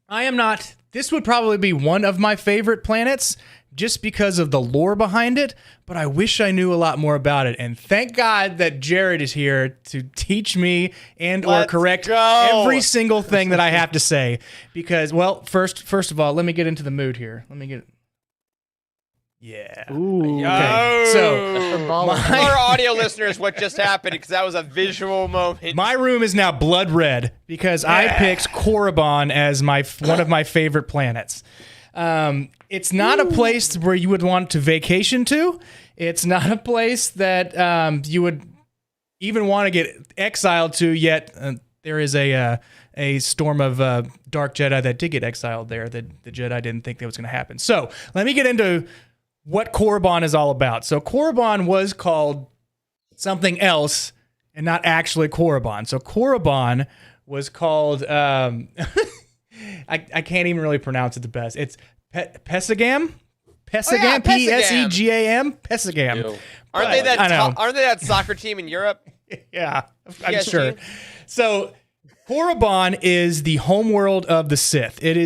I am not. This would probably be one of my favorite planets just because of the lore behind it, but I wish I knew a lot more about it. And thank God that Jared is here to teach me and or correct every single thing that I have to say. Because, well, first of all, let me get into the mood here. Yeah. Ooh. Okay. So, Tell our audio listeners what just happened because that was a visual moment. my room is now blood red because I picked Korriban as one of my favorite planets. It's not a place where you would want to vacation to. It's not a place that you would even want to get exiled to. Yet there is a storm of dark Jedi that did get exiled there. That the Jedi didn't think that was going to happen. So let me get into what Korriban is all about. So Korriban was called something else and not actually Korriban. So Korriban was called I can't even really pronounce it the best. It's Pesegam? Pesegam? P-S-E-G-A-M? Pesegam. Aren't they that soccer team in Europe? Yeah, I'm sure. So Korriban is the homeworld of the Sith. It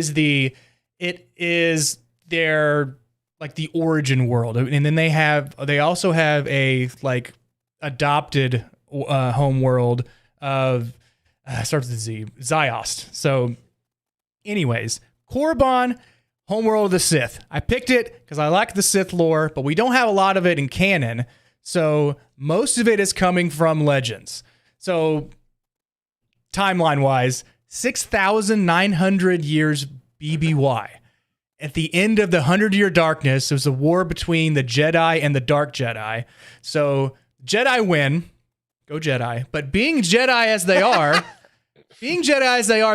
is their like the origin world. And then they also have a like adopted homeworld of starts with a Z, Ziost. So anyways, Korriban, homeworld of the Sith. I picked it because I like the Sith lore, but we don't have a lot of it in canon. So most of it is coming from Legends. So timeline-wise, 6,900 years BBY. At the end of the 100-Year Darkness, it was a war between the Jedi and the Dark Jedi. So Jedi win. Go Jedi. But being Jedi as they are,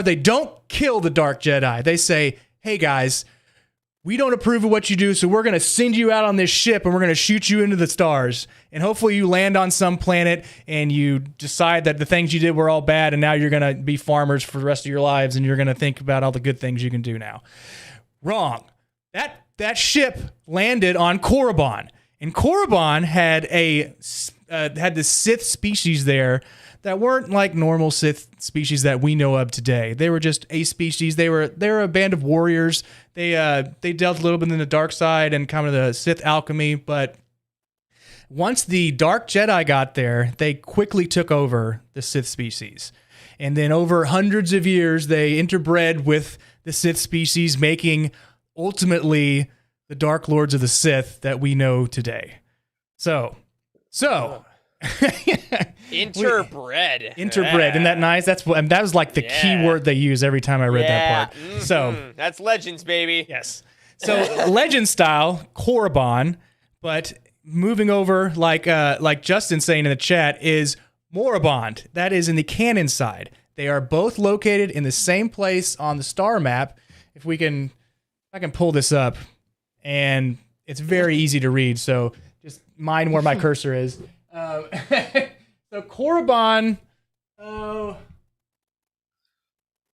they don't kill the Dark Jedi. They say, hey guys, we don't approve of what you do, so we're going to send you out on this ship and we're going to shoot you into the stars. And hopefully you land on some planet and you decide that the things you did were all bad and now you're going to be farmers for the rest of your lives and you're going to think about all the good things you can do now. Wrong. That ship landed on Korriban. And Korriban had had the Sith species there that weren't like normal Sith species that we know of today. They were just a species. They were a band of warriors. They dealt a little bit in the dark side and kind of the Sith alchemy, but once the Dark Jedi got there, they quickly took over the Sith species. And then over hundreds of years, they interbred with the Sith species, making ultimately the Dark Lords of the Sith that we know today. So interbred. Isn't that nice? That was like the key word they use every time I read that part. So that's Legends, baby. Yes. So Legend style Korriban, but moving over like Justin's saying in the chat is Moribond. That is in the canon side. They are both located in the same place on the star map. If I can pull this up, and it's very easy to read. So just mind where my cursor is. So Korriban. Oh,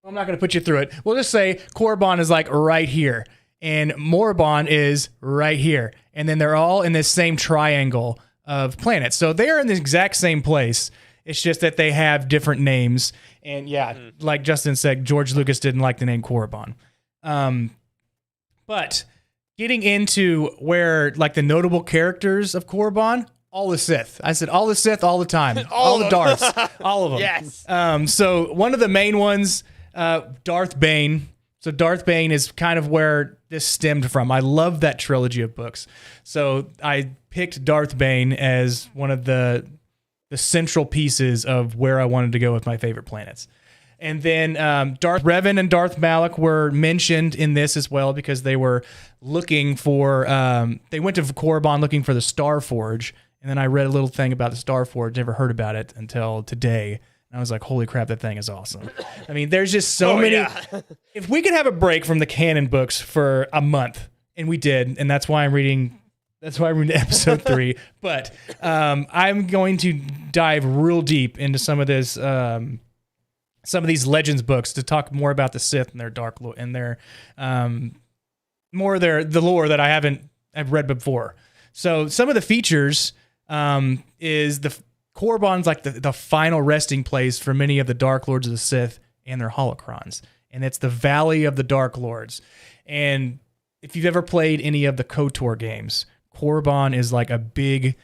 I'm not going to put you through it. We'll just say Korriban is like right here, and Moribond is right here, and then they're all in this same triangle of planets. So they are in the exact same place. It's just that they have different names. And like Justin said, George Lucas didn't like the name Korriban. But getting into where like the notable characters of Korriban, all the Sith. I said all the Sith all the time. all the Darths. All of them. Yes. So one of the main ones, Darth Bane. So Darth Bane is kind of where this stemmed from. I love that trilogy of books. So I picked Darth Bane as one of the central pieces of where I wanted to go with my favorite planets. And then Darth Revan and Darth Malak were mentioned in this as well because they were looking for, they went to Korriban looking for the Star Forge. And then I read a little thing about the Star Forge, never heard about it until today. And I was like, holy crap, that thing is awesome. I mean, there's just so many. Yeah. If we could have a break from the canon books for a month, and we did, and that's why I'm reading episode 3. But I'm going to dive real deep into some of this, some of these Legends books to talk more about the Sith and their dark lore and their more of the lore that I've read before. So some of the features is the Korriban's like the final resting place for many of the Dark Lords of the Sith and their holocrons, and it's the Valley of the Dark Lords. And if you've ever played any of the KOTOR games, Korriban is like a big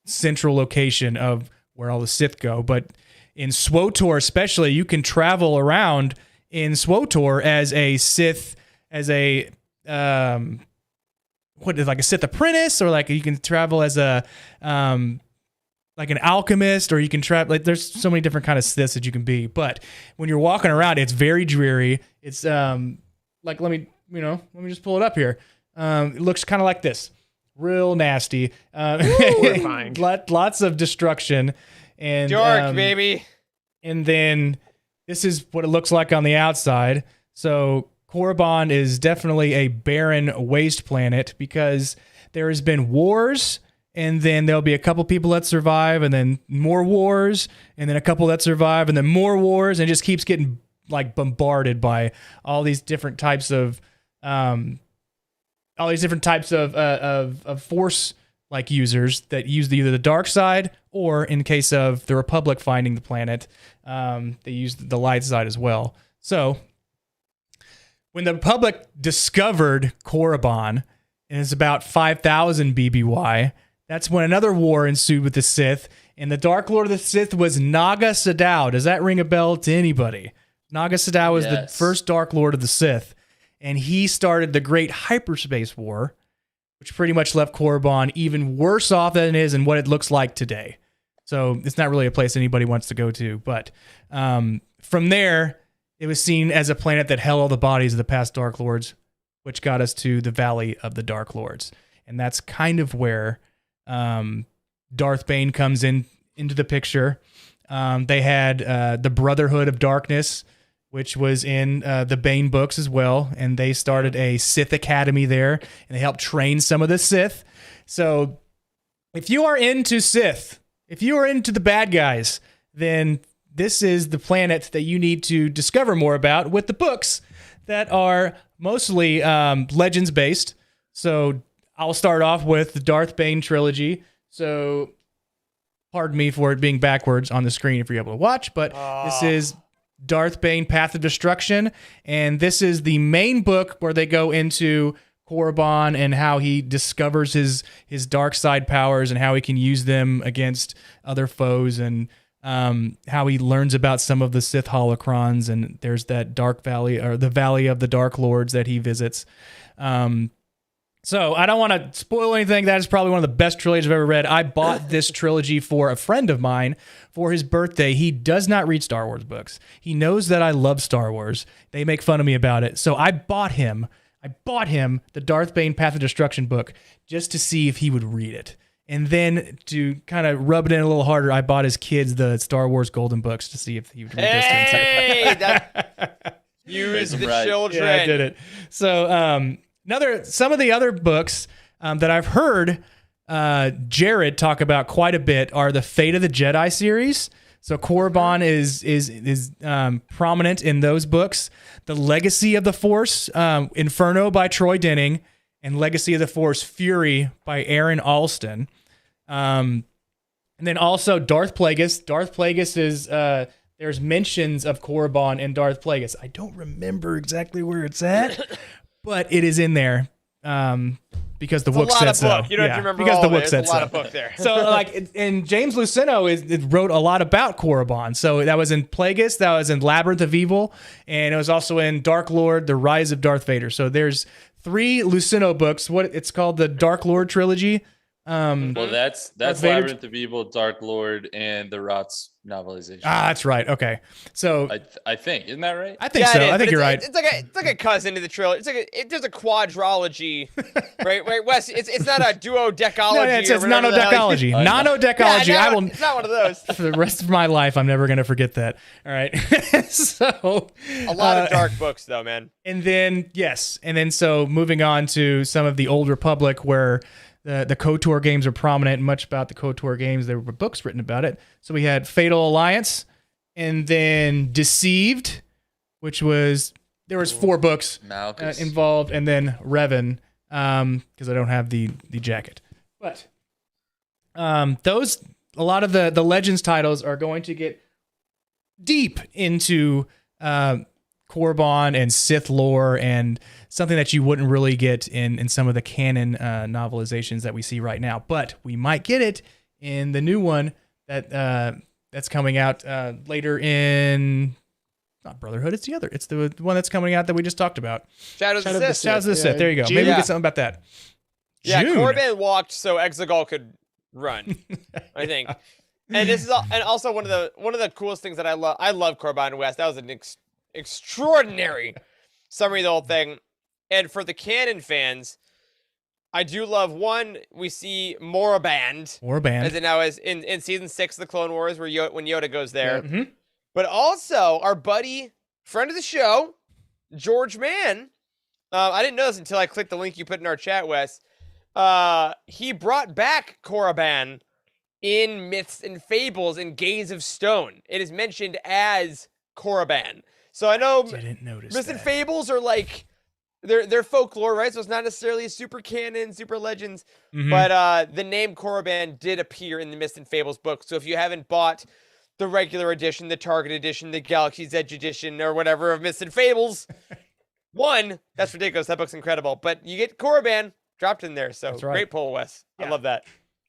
central location of where all the Sith go. But in SWOTOR especially, you can travel around in SWOTOR as a Sith, as a like a Sith apprentice, or like you can travel as a like an alchemist, or you can travel, like there's so many different kind of Siths that you can be. But when you're walking around, it's very dreary. It's like let me just pull it up here. It looks kind of like this, real nasty. Horrifying. Lots of destruction and dark, baby. And then this is what it looks like on the outside. So Korriban is definitely a barren waste planet because there has been wars, and then there'll be a couple people that survive, and then more wars, and then a couple that survive, and then more wars, and it just keeps getting like bombarded by all these different types of force like users that use either the dark side, or in case of the Republic finding the planet, they use the light side as well. So when the Republic discovered Korriban, and it's about 5,000 BBY, that's when another war ensued with the Sith, and the Dark Lord of the Sith was Naga Sadow. Does that ring a bell to anybody? Naga Sadow was the first Dark Lord of the Sith, and he started the Great Hyperspace War, which pretty much left Korriban even worse off than it is and what it looks like today. So it's not really a place anybody wants to go to. But from there, it was seen as a planet that held all the bodies of the past Dark Lords, which got us to the Valley of the Dark Lords. And that's kind of where Darth Bane comes into the picture. They had the Brotherhood of Darkness, which was in the Bane books as well. And they started a Sith Academy there, and they helped train some of the Sith. So if you are into Sith, if you are into the bad guys, then this is the planet that you need to discover more about with the books that are mostly legends based. So I'll start off with the Darth Bane trilogy. So pardon me for it being backwards on the screen if you're able to watch, but this is Darth Bane Path of Destruction, and this is the main book where they go into Korriban and how he discovers his dark side powers and how he can use them against other foes, and how he learns about some of the Sith holocrons, and there's that Dark Valley, or the Valley of the Dark Lords, that he visits. So I don't want to spoil anything. That is probably one of the best trilogies I've ever read. I bought this trilogy for a friend of mine for his birthday. He does not read Star Wars books. He knows that I love Star Wars. They make fun of me about it. So I bought him the Darth Bane Path of Destruction book just to see if he would read it. And then to kind of rub it in a little harder, I bought his kids the Star Wars Golden books to see if he would read this. Hey, use the children. Yeah, I did it. So some of the other books that I've heard Jared talk about quite a bit are the Fate of the Jedi series. So Korriban is prominent in those books. The Legacy of the Force, Inferno by Troy Denning, and Legacy of the Force Fury by Aaron Alston. And then also Darth Plagueis. Darth Plagueis is there's mentions of Korriban and Darth Plagueis. I don't remember exactly where it's at, but it is in there. Because the book said so. You don't have to remember because all the of book it. said There's a lot so. of book there. So and James Luceno wrote a lot about Korriban. So that was in Plagueis, that was in Labyrinth of Evil, and it was also in Dark Lord, The Rise of Darth Vader. So there's 3 Luceno books. What it's called, the Dark Lord trilogy. Well, that's Vader- Labyrinth of Evil, Dark Lord, and the Rots novelization. That's right. Okay, so I think, isn't that right? I think so. I think you're right. It's like a cousin to the trilogy. There's a quadrology, right? Wes, it's not a duodecalogy. No, it says nanodecalogy. Nanodecalogy. Yeah, I will. It's not one of those. For the rest of my life, I'm never going to forget that. All right. So a lot of dark books, though, man. And then so moving on to some of the Old Republic, where the KOTOR games are prominent. Much about the KOTOR games, there were books written about it. So we had Fatal Alliance, and then Deceived, which was there was 4 books involved, and then Revan, because I don't have the jacket. But a lot of the Legends titles are going to get deep into Korriban and Sith lore, and something that you wouldn't really get in some of the canon novelizations that we see right now. But we might get it in the new one that's coming out later in not Brotherhood. It's the one that's coming out that we just talked about. Shadows of the Sith. Shadows of the Sith. There you go. June. Maybe we get something about that. Yeah, June. Korriban walked so Exegol could run. I think. And this is and also one of the coolest things that I love. I love Korriban West. That was an extraordinary summary of the whole thing. And for the canon fans, I do love one. We see Moraband, as it now is in season 6 of the Clone Wars, where when Yoda goes there. Mm-hmm. But also our buddy, friend of the show, George Mann. I didn't know this until I clicked the link you put in our chat, Wes. He brought back Korriban in Myths and Fables in Gaze of Stone. It is mentioned as Korriban. So I know didn't notice Myths and that. Fables are like they're folklore, right? So it's not necessarily super canon, super legends. Mhm. But the name Korriban did appear in the Myths and Fables book. So if you haven't bought the regular edition, the Target edition, the Galaxy's Edge edition, or whatever of Myths and Fables, that's ridiculous. That book's incredible. But you get Korriban dropped in there. So That's right. great pull, Wes. I love that.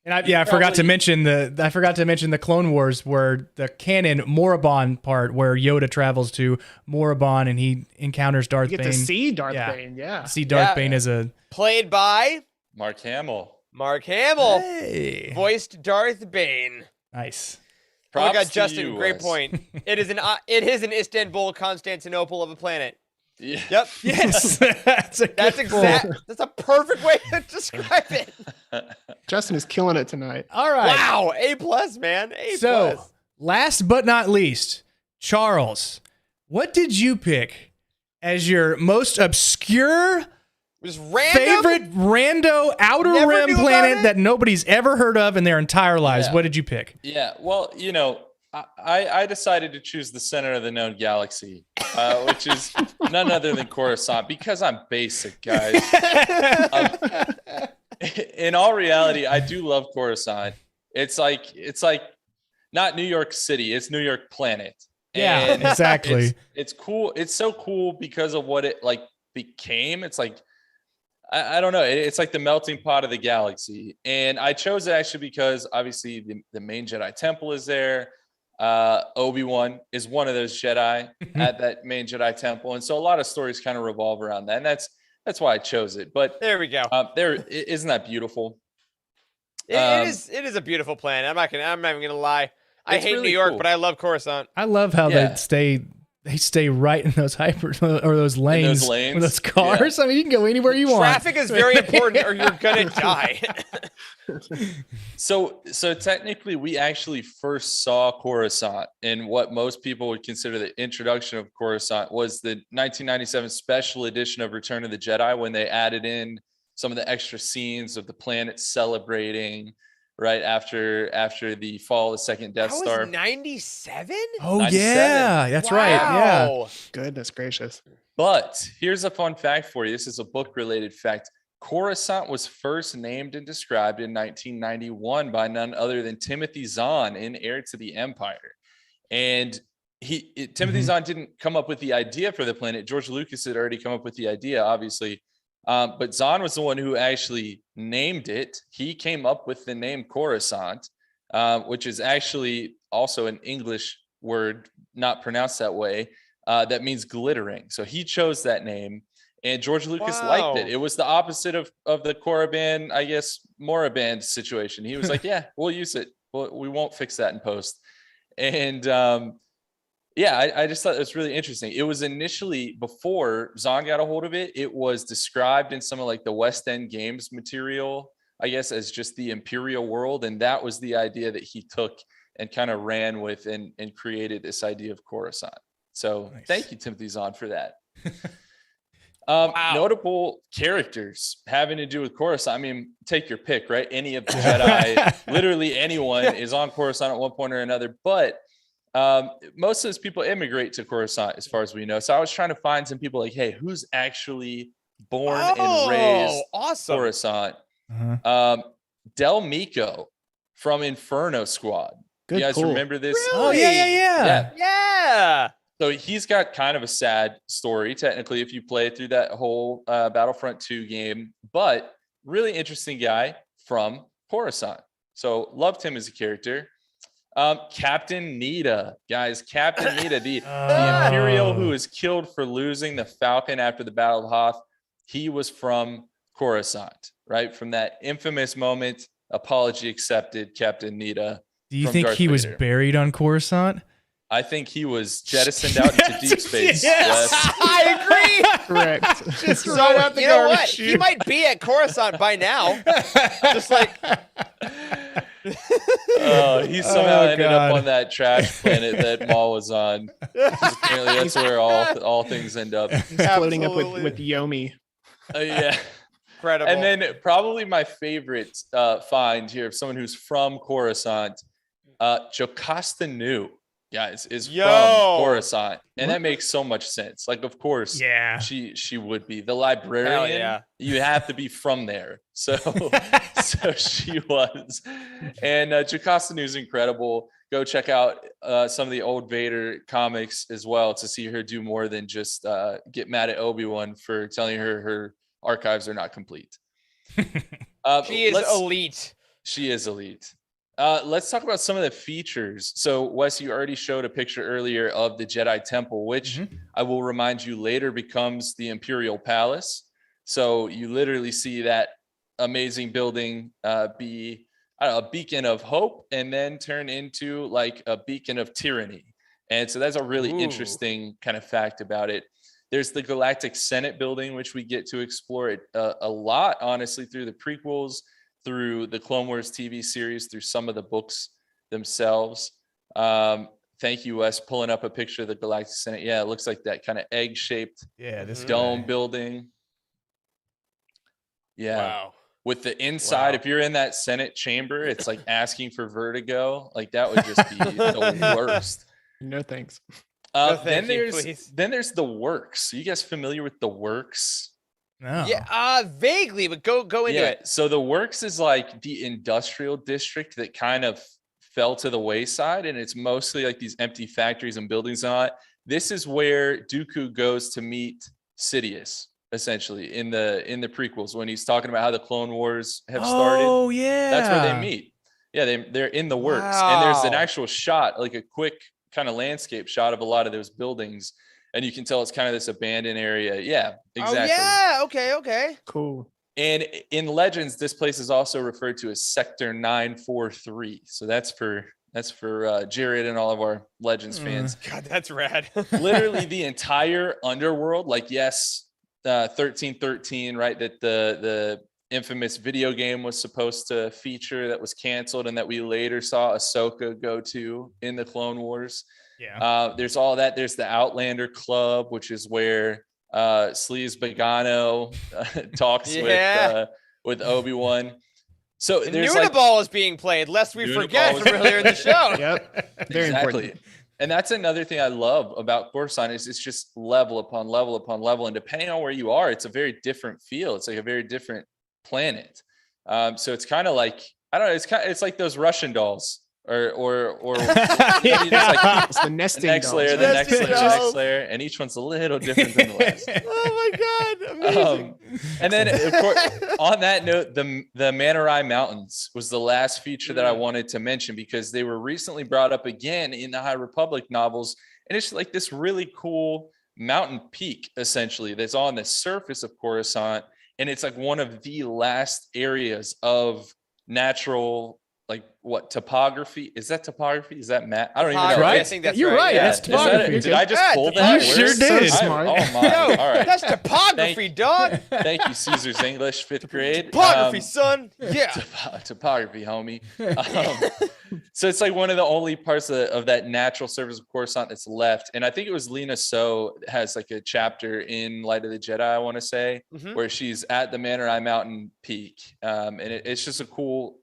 And I forgot to mention the Clone Wars, where the canon Moraband part, where Yoda travels to Moraband and he encounters Darth You get Bane. to see Darth Bane, yeah. See Darth Yeah. Bane as a Played by Mark Hamill. Mark Hamill Hey. voiced Darth Bane. Nice. Oh my Props God, to Justin, you, great Wes. point. It is an Istanbul, Constantinople of a planet. Yeah. Yep. Yes. That's That's a perfect way to describe it. Justin is killing it tonight. All right. Wow, A+, man. A+. So, last but not least, Charles, what did you pick as your most obscure Just random. favorite rando outer Never rim knew about planet it? that nobody's ever heard of in their entire lives? Yeah. What did you pick? Yeah, well, I decided to choose the center of the known galaxy, which is none other than Coruscant, because I'm basic, guys. In all reality, I do love Coruscant. It's like not New York City, it's New York Planet. Yeah, And exactly. It's cool. It's so cool because of what it like became. It's like I don't know. It's like the melting pot of the galaxy. And I chose it actually because obviously the main Jedi temple is there. Obi-Wan is one of those Jedi at that main Jedi temple. And so a lot of stories kind of revolve around that. And that's why I chose it. But There we go. isn't that beautiful? It is a beautiful planet. I'm not even gonna lie. I It's hate really New York, cool. but I love Coruscant. I love how Yeah. they stay right in those or those lanes, lanes, with those cars. I mean, you can go anywhere you want. Traffic is very important, or you're gonna die. So technically, we actually first saw Coruscant, and what most people would consider the introduction of Coruscant was the 1997 special edition of Return of the Jedi, when they added in some of the extra scenes of the planet celebrating right after the fall of the second Death That Star. was 97. Oh 97. yeah, that's right. Yeah. Wow. Goodness gracious. But here's a fun fact for you. This is a book-related fact. Coruscant was first named and described in 1991 by none other than Timothy Zahn in Heir to the Empire. And Timothy Zahn didn't come up with the idea for the planet. George Lucas had already come up with the idea, obviously. But Zahn was the one who actually named it. He came up with the name Coruscant, which is actually also an English word, not pronounced that way, that means glittering. So he chose that name. And George Lucas liked it. Wow. It was the opposite of the Korriban, I guess, Moraband situation. He was like, yeah, we'll use it. We won't fix that in post. And I just thought it was really interesting. It was initially, before Zahn got a hold of it, it was described in some of like the West End Games material, I guess, as just the Imperial world. And that was the idea that he took and kind of ran with and created this idea of Coruscant. So Nice. Thank you, Timothy Zahn, for that. Wow. Notable characters having to do with Coruscant. I mean, take your pick, right? Any of the Jedi, literally anyone is on Coruscant at one point or another. But most of those people immigrate to Coruscant, as far as we know. So I was trying to find some people like, hey, who's actually born and raised awesome. Coruscant? Uh-huh. Del Meeko from Inferno Squad. Good You guys pull. remember this? Oh yeah. Yeah. So he's got kind of a sad story, technically, if you play through that whole Battlefront 2 game, but really interesting guy from Coruscant. So loved him as a character. Captain Nita, guys, Captain Nita, the Imperial who was killed for losing the Falcon after the Battle of Hoth. He was from Coruscant, right? From that infamous moment, apology accepted, Captain Nita. Do you from think Darth he was Vader. buried on Coruscant? I think he was jettisoned out into deep space. Yes. Wes. I agree. Correct. Just So right out the you know garbage what? chute. He might be at Coruscant by now. Just like He somehow ended God. up on that trash planet that Maul was on. 'Cause apparently that's where all things end up. He's floating up Absolutely. with Yomi. Yeah. incredible. And then probably my favorite find here of someone who's from Coruscant, Jocasta Nu, guys, is Yo. from Coruscant. And that makes so much sense. Like, of course, Yeah. she would be. The librarian, Hell yeah. you have to be from there. So so she was. And Jocasta Nu is incredible. Go check out some of the old Vader comics as well to see her do more than just get mad at Obi-Wan for telling her archives are not complete. she is elite. She is elite. Let's talk about some of the features. So, Wes, you already showed a picture earlier of the Jedi Temple, which I will remind you later becomes the Imperial Palace. So you literally see that amazing building be, I don't know, a beacon of hope and then turn into like a beacon of tyranny. And so that's a really interesting kind of fact about it. There's the Galactic Senate building, which we get to explore it a lot, honestly, through the prequels, through the Clone Wars TV series, through some of the books themselves. Thank you, Wes, pulling up a picture of the Galactic Senate. Yeah, it looks like that kind of egg-shaped this dome guy. building. Yeah. Wow. With the inside, if you're in that Senate chamber, it's like asking for vertigo. Like that would just be the worst. No thanks. Thank you, please. Then there's the Works. Are you guys familiar with the Works? No. Yeah, vaguely, but go into it. So the Works is like the industrial district that kind of fell to the wayside, and it's mostly like these empty factories and buildings and all that. This is where Dooku goes to meet Sidious, essentially, in the prequels, when he's talking about how the Clone Wars have started. Oh yeah. That's where they meet. Yeah, they're in the Works. And there's an actual shot, like a quick kind of landscape shot of a lot of those buildings. And you can tell it's kind of this abandoned area. Yeah, exactly. Oh, yeah. Okay. Cool. And in Legends, this place is also referred to as Sector 943. So that's for Jared and all of our Legends fans. God, that's rad. Literally the entire underworld, like, yes, 1313, right? That the infamous video game was supposed to feature, that was canceled, and that we later saw Ahsoka go to in the Clone Wars. Yeah. There's all that. There's the Outlander Club, which is where Sleaze Begano talks with Obi-Wan. So The there's Nunaball is being played, lest we forget from earlier in the show. Yep. Very important. And that's another thing I love about Coruscant is it's just level upon level upon level. And depending on where you are, it's a very different feel. It's like a very different planet. So it's kind of like, I don't know, it's like those Russian dolls or It's the nesting the next dolls. layer, the next layer, the next layer, and each one's a little different than the last. Oh my God, amazing. And then, of course, on that note, the Manarai Mountains was the last feature that I wanted to mention because they were recently brought up again in the High Republic novels, and it's like this really cool mountain peak, essentially, that's on the surface of Coruscant, and it's like one of the last areas of natural, like, what, topography? Is that topography? Is that map? I don't even know. I think that's You're right. Yeah. That's topography. Did I just pull that? You sure word? did. So smart. Oh my! No, All right. that's topography, dog. Thank you, Caesar's English, 5th grade. Topography, son. Yeah. Topography, homie. So it's like one of the only parts of that natural surface of Coruscant that's left. And I think it was Lena So has like a chapter in Light of the Jedi, I want to say, where she's at the Manarai Mountain peak. And it's just a cool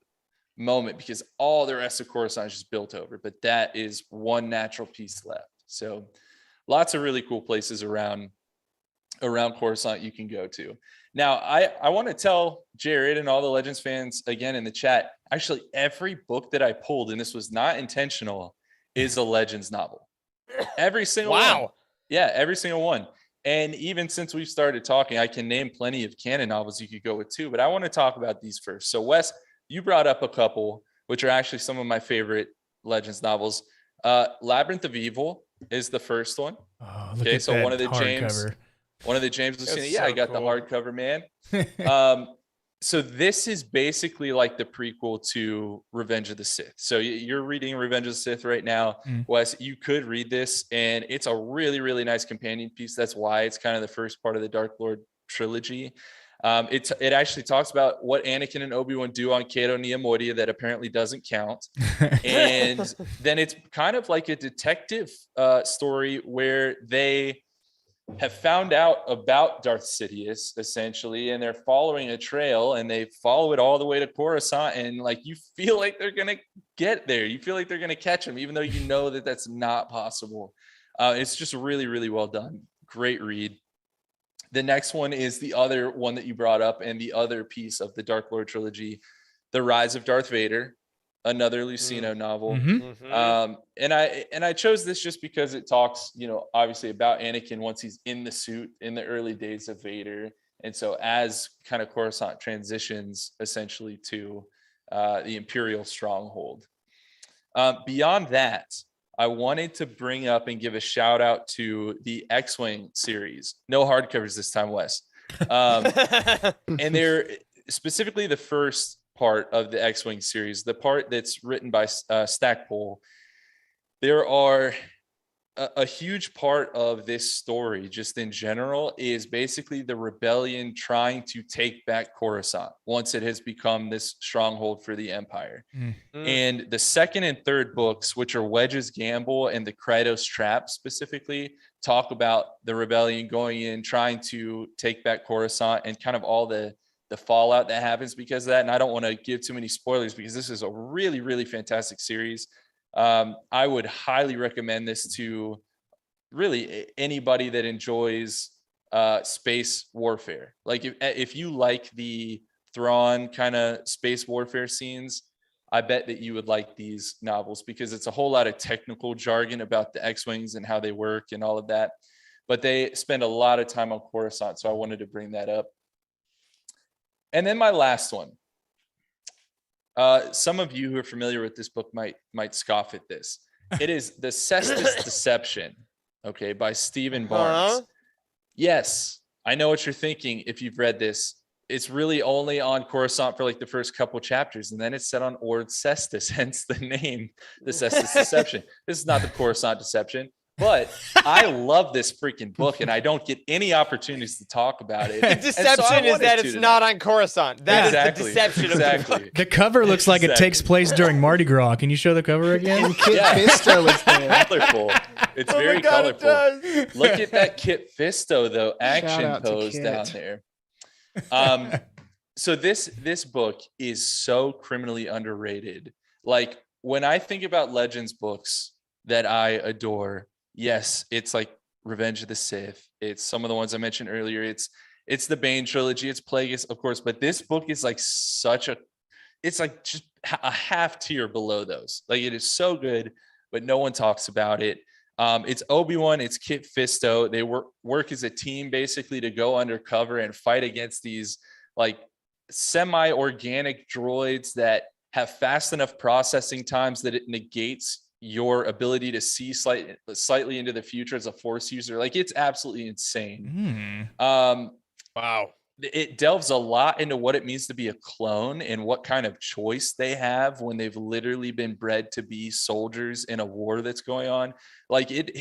moment because all the rest of Coruscant is just built over, but that is one natural piece left. So lots of really cool places around Coruscant you can go to. Now, I want to tell Jared and all the Legends fans again in the chat, actually every book that I pulled, and this was not intentional, is a Legends novel. Every single one. Yeah, every single one. And even since we've started talking, I can name plenty of canon novels you could go with too, but I want to talk about these first. So Wes, you brought up a couple, which are actually some of my favorite Legends novels. Labyrinth of Evil is the first one. Oh, look Okay, at so that one of the James was saying, yeah, I got the hardcover, man. So this is basically like the prequel to Revenge of the Sith. So you're reading Revenge of the Sith right now, Wes. You could read this, and it's a really, really nice companion piece. That's why it's kind of the first part of the Dark Lord trilogy. It actually talks about what Anakin and Obi-Wan do on Cato Neimoidia that apparently doesn't count. And then it's kind of like a detective story where they have found out about Darth Sidious, essentially, and they're following a trail, and they follow it all the way to Coruscant, and like you feel like they're gonna get there. You feel like they're gonna catch him, even though you know that that's not possible. It's just really, really well done. Great read. The next one is the other one that you brought up, and the other piece of the Dark Lord trilogy, The Rise of Darth Vader, another Lucino novel. And I chose this just because it talks, obviously about Anakin once he's in the suit in the early days of Vader. And so as kind of Coruscant transitions essentially to the Imperial stronghold. Beyond that, I wanted to bring up and give a shout out to the X-Wing series. No hardcovers this time, Wes. And specifically the first part of the X-Wing series, the part that's written by Stackpole, there are a huge part of this story, just in general, is basically the rebellion trying to take back Coruscant once it has become this stronghold for the Empire. And the second and third books, which are Wedge's Gamble and the Krytos Trap specifically, talk about the rebellion going in, trying to take back Coruscant, and kind of all the fallout that happens because of that. And I don't want to give too many spoilers because this is a really, really fantastic series. I would highly recommend this to really anybody that enjoys space warfare. Like if you like the Thrawn kind of space warfare scenes, I bet that you would like these novels because it's a whole lot of technical jargon about the X-Wings and how they work and all of that. But they spend a lot of time on Coruscant, so I wanted to bring that up. And then my last one. Some of you who are familiar with this book might scoff at this. It is The Cestus Deception, okay, by Stephen Barnes. Yes, I know what you're thinking if you've read this. It's really only on Coruscant for like the first couple chapters, and then it's set on Ord Cestus, hence the name, The Cestus Deception. This is not the Coruscant Deception. But I love this freaking book, and I don't get any opportunities to talk about it. The deception is that it's not on Coruscant. That is the deception of the book. The cover looks like it takes place during Mardi Gras. Can you show the cover again? And Kit Fisto is there. Colorful. It's very colorful. Look at that Kit Fisto, though, action pose down there. So this book is so criminally underrated. Like, when I think about Legends books that I adore, yes, it's like Revenge of the Sith. It's some of the ones I mentioned earlier. It's the Bane trilogy. It's Plagueis, of course. But this book is like it's like just a half tier below those. Like, it is so good, but no one talks about it. It's Obi-Wan. It's Kit Fisto. They work as a team basically to go undercover and fight against these like semi-organic droids that have fast enough processing times that it negates your ability to see slightly into the future as a Force user. Like, it's absolutely insane. Wow. It delves a lot into what it means to be a clone and what kind of choice they have when they've literally been bred to be soldiers in a war that's going on. Like, it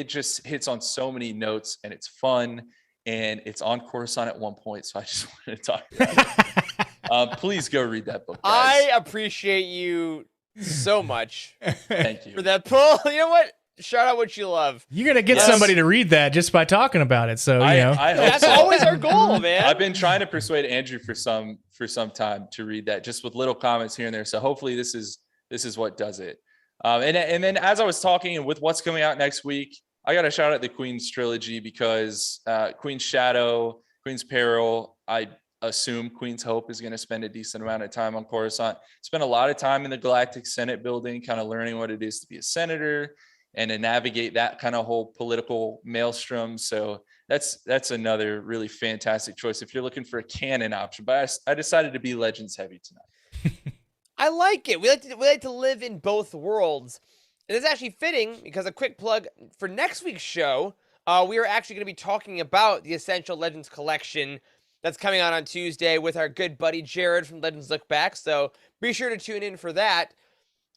just hits on so many notes, and it's fun, and it's on Coruscant at one point. So I just wanted to talk about it. Please go read that book, guys. I appreciate you so much. Thank you for that pull. You know what? Shout out what you love. You're gonna get somebody to read that just by talking about it. So I hope that's so. always our goal, man. I've been trying to persuade Andrew for some time to read that, just with little comments here and there. So hopefully this is what does it. And then as I was talking and with what's coming out next week, I got to shout out the Queen's trilogy because Queen's Shadow, Queen's Peril, I assume Queen's Hope is going to spend a decent amount of time on Coruscant. Spent a lot of time in the Galactic Senate building, kind of learning what it is to be a senator and to navigate that kind of whole political maelstrom. So that's another really fantastic choice if you're looking for a canon option. But I decided to be Legends heavy tonight. I like it. We like to live in both worlds. And it's actually fitting because a quick plug for next week's show, we are actually going to be talking about the Essential Legends collection that's coming out on Tuesday with our good buddy Jared from Legends Look Back. So be sure to tune in for that.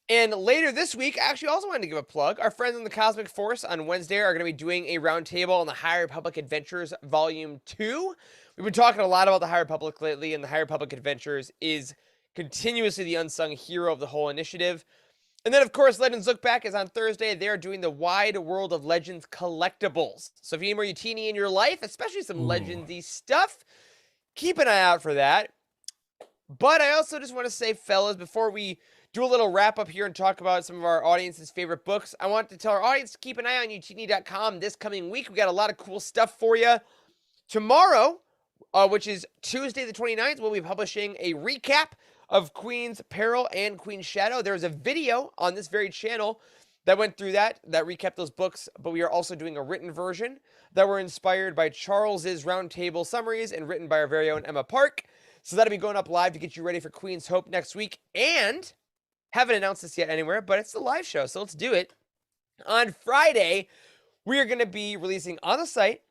And later this week, I actually also wanted to give a plug. Our friends in the Cosmic Force on Wednesday are going to be doing a roundtable on the High Republic Adventures Volume 2. We've been talking a lot about the High Republic lately, and the High Republic Adventures is continuously the unsung hero of the whole initiative. And then, of course, Legends Look Back is on Thursday. They're doing the Wide World of Legends collectibles. So if you need more Utini in your life, especially some Legendsy stuff, keep an eye out for that. But I also just want to say, fellas, before we do a little wrap up here and talk about some of our audience's favorite books, I want to tell our audience to keep an eye on Utini.com this coming week. We got a lot of cool stuff for you. Tomorrow, which is Tuesday the 29th, we'll be publishing a recap of Queen's Peril and Queen's Shadow. There's a video on this very channel that went through that recapped those books, but we are also doing a written version that were inspired by Charles's roundtable summaries and written by our very own Emma Park. So that'll be going up live to get you ready for Queen's Hope next week. And haven't announced this yet anywhere, but it's the live show, so let's do it. On Friday, we are going to be releasing on the site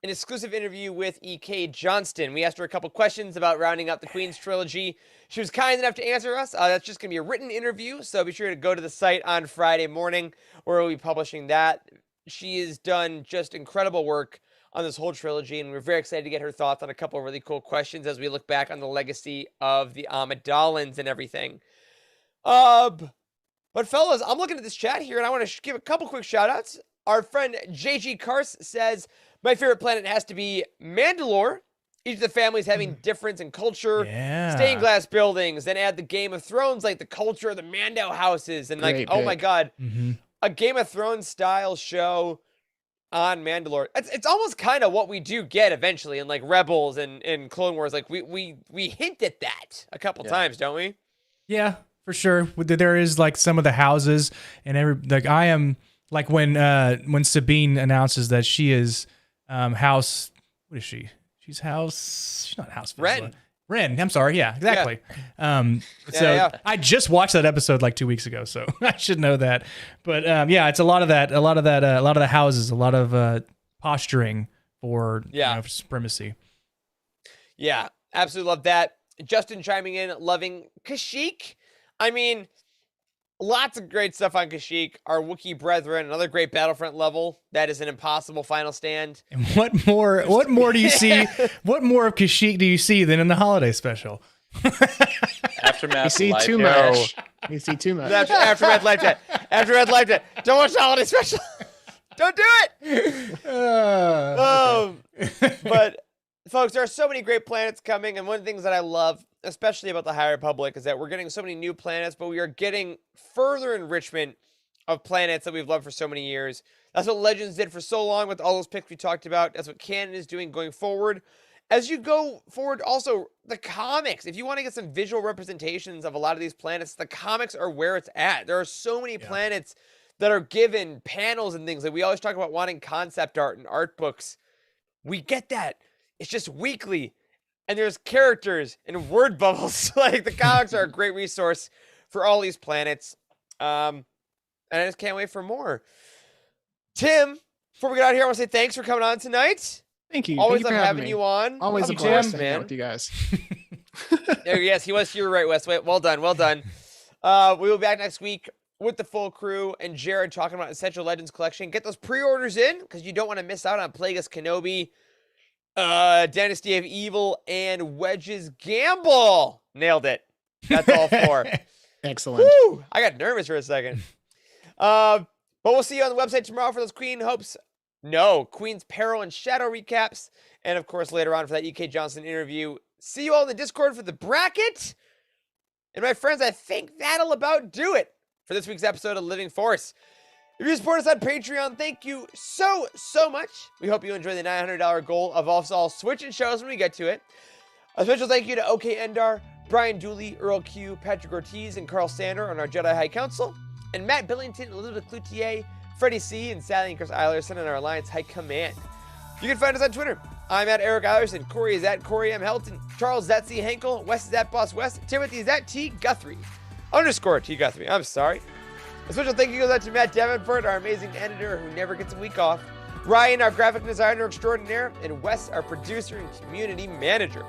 an exclusive interview with E.K. Johnston. We asked her a couple questions about rounding out the Queen's trilogy. She was kind enough to answer us. That's just going to be a written interview, so be sure to go to the site on Friday morning where we'll be publishing that. She has done just incredible work on this whole trilogy, and we're very excited to get her thoughts on a couple of really cool questions as we look back on the legacy of the Amidalans and everything. But fellas, I'm looking at this chat here, and I want to give a couple quick shout-outs. Our friend JG Kars says, my favorite planet has to be Mandalore. Each of the families having difference in culture, stained glass buildings, then add the Game of Thrones, like the culture of the Mando houses, and like, oh my God, a Game of Thrones style show on Mandalore. It's almost kind of what we do get eventually in like Rebels and Clone Wars. Like we hint at that a couple times, don't we? Yeah, for sure. There is like some of the houses and like I am like when Sabine announces that she is house. What is she? She's not House Vizsla. Ren. I'm sorry. Yeah, exactly. Yeah. I just watched that episode like 2 weeks ago, so I should know that. But yeah, it's a lot of the houses, a lot of posturing for for supremacy. Yeah, absolutely love that. Justin chiming in, loving Kashyyyk. I mean, lots of great stuff on Kashyyyk. Our Wookiee brethren, another great Battlefront level. That is an impossible final stand. And what more do you see? What more of Kashyyyk do you see than in the holiday special? Aftermath. You see live too dash. much. You see too much. Aftermath live chat. Aftermath live chat. Don't watch the holiday special. Don't do it. But folks, there are so many great planets coming, and one of the things that I love, especially about the High Republic, is that we're getting so many new planets, but we are getting further enrichment of planets that we've loved for so many years. That's what Legends did for so long with all those picks we talked about. That's what canon is doing going forward. As you go forward, also, the comics. If you want to get some visual representations of a lot of these planets, the comics are where it's at. There are so many planets that are given panels and things. Like we always talk about wanting concept art and art books. We get that. It's just weekly. And there's characters and word bubbles. Like the comics are a great resource for all these planets. And I just can't wait for more. Tim, before we get out of here, I want to say thanks for coming on tonight. Thank you. Always Thank you love for having me. you on. Always Love a you, blast Tim, to hang out with you guys. Yes, he was. You were right, Wes. Well done. Well done. We will be back next week with the full crew and Jared talking about Essential Legends Collection. Get those pre-orders in because you don't want to miss out on Plagueis Kenobi, Dynasty of Evil, and Wedge's Gamble. Nailed it. That's all four. Excellent. Woo! I got nervous for a second. But we'll see you on the website tomorrow for those Queen's Peril and Shadow recaps. And of course, later on for that E.K. Johnston interview. See you all in the Discord for the bracket. And my friends, I think that'll about do it for this week's episode of Living Force. If you support us on Patreon, thank you so much. We hope you enjoy the $900 goal of us all switching shows when we get to it. A special thank you to OK Endar, Brian Dooley, Earl Q, Patrick Ortiz, and Carl Sander on our Jedi High Council, and Matt Billington, Elizabeth Cloutier, Freddie C, and Sally and Chris Eilerson on our Alliance High Command. You can find us on Twitter. I'm at Eric Eilerson, Corey is at Corey M. Helton, Charles is at C. Henkel, Wes is at Boss West, Timothy is at T. Guthrie, _T. Guthrie. I'm sorry. A special thank you goes out to Matt Davenport, our amazing editor who never gets a week off, Ryan, our graphic designer extraordinaire, and Wes, our producer and community manager.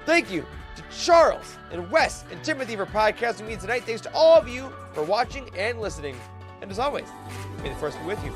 Thank you to Charles and Wes and Timothy for podcasting with me tonight. Thanks to all of you for watching and listening. And as always, may the Force be with you.